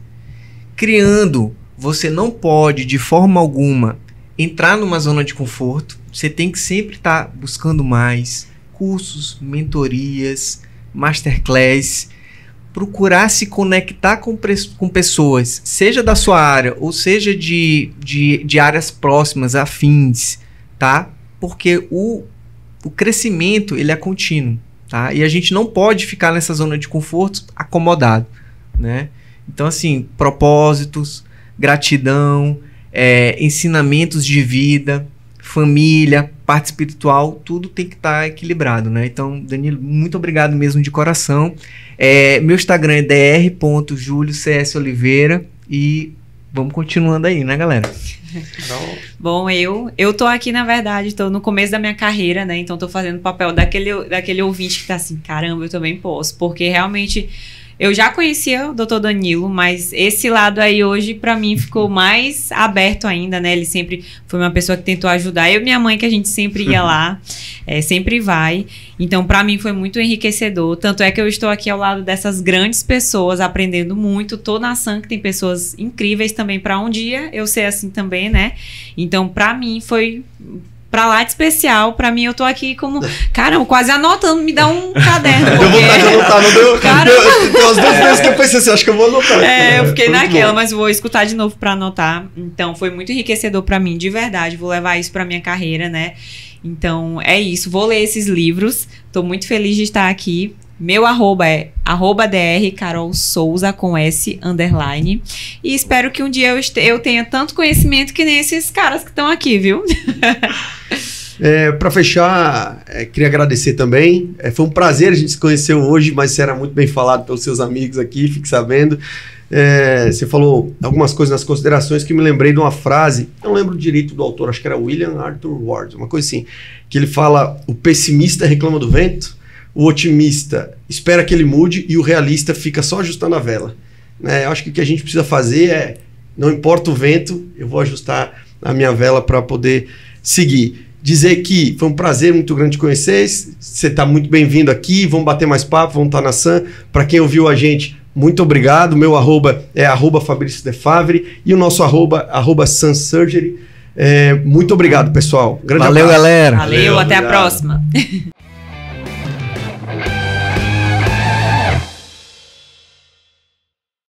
Criando, você não pode, de forma alguma, entrar numa zona de conforto. Você tem que sempre estar buscando mais cursos, mentorias, masterclass, procurar se conectar com pessoas, seja da sua área ou seja de áreas próximas, afins, tá? Porque o crescimento, ele é contínuo, tá? E a gente não pode ficar nessa zona de conforto acomodado, né? Então, assim, propósitos, gratidão, ensinamentos de vida, família, parte espiritual, tudo tem que estar equilibrado, né? Então, Danilo, muito obrigado mesmo de coração. Meu Instagram é dr.juliocoliveira e vamos continuando aí, né, galera? Bom, eu tô aqui, na verdade, tô no começo da minha carreira, né? Então tô fazendo o papel daquele ouvinte que tá assim, caramba, eu também posso, porque realmente eu já conhecia o Dr. Danilo, mas esse lado aí hoje pra mim ficou mais aberto ainda, né? Ele sempre foi uma pessoa que tentou ajudar. Eu e minha mãe, que a gente sempre ia lá, sempre vai. Então pra mim foi muito enriquecedor. Tanto é que eu estou aqui ao lado dessas grandes pessoas, aprendendo muito. Tô na SAN, que tem pessoas incríveis também pra um dia eu ser assim também, né? Então pra mim foi pra lá de especial. Pra mim, eu tô aqui como... Caramba, quase anotando. Me dá um caderno. Deu vontade de anotar, não deu? Caramba. Tem umas 2 vezes que eu pensei assim, acho que eu vou anotar. Eu fiquei naquela, mas vou escutar de novo pra anotar. Então, foi muito enriquecedor pra mim, de verdade. Vou levar isso pra minha carreira, né? Então, é isso. Vou ler esses livros. Tô muito feliz de estar aqui. Meu arroba é @dr Carol Souza com S _. E espero que um dia eu tenha tanto conhecimento que nem esses caras que estão aqui, viu? Para fechar, queria agradecer também. Foi um prazer, a gente se conheceu hoje, mas você era muito bem falado pelos seus amigos aqui, fique sabendo. Você falou algumas coisas nas considerações que me lembrei de uma frase, não lembro direito do autor, acho que era William Arthur Ward, uma coisa assim, que ele fala: o pessimista reclama do vento, o otimista espera que ele mude e o realista fica só ajustando a vela. Eu acho que o que a gente precisa fazer é, não importa o vento, eu vou ajustar a minha vela para poder seguir. Dizer que foi um prazer muito grande te conhecer, você está muito bem-vindo aqui, vamos bater mais papo, vamos estar na SAN. Para quem ouviu a gente, muito obrigado. Meu arroba é @Fabrício De Favre e o nosso arroba @Sun Surgery. Muito obrigado, pessoal. Valeu, galera. Valeu, até a próxima.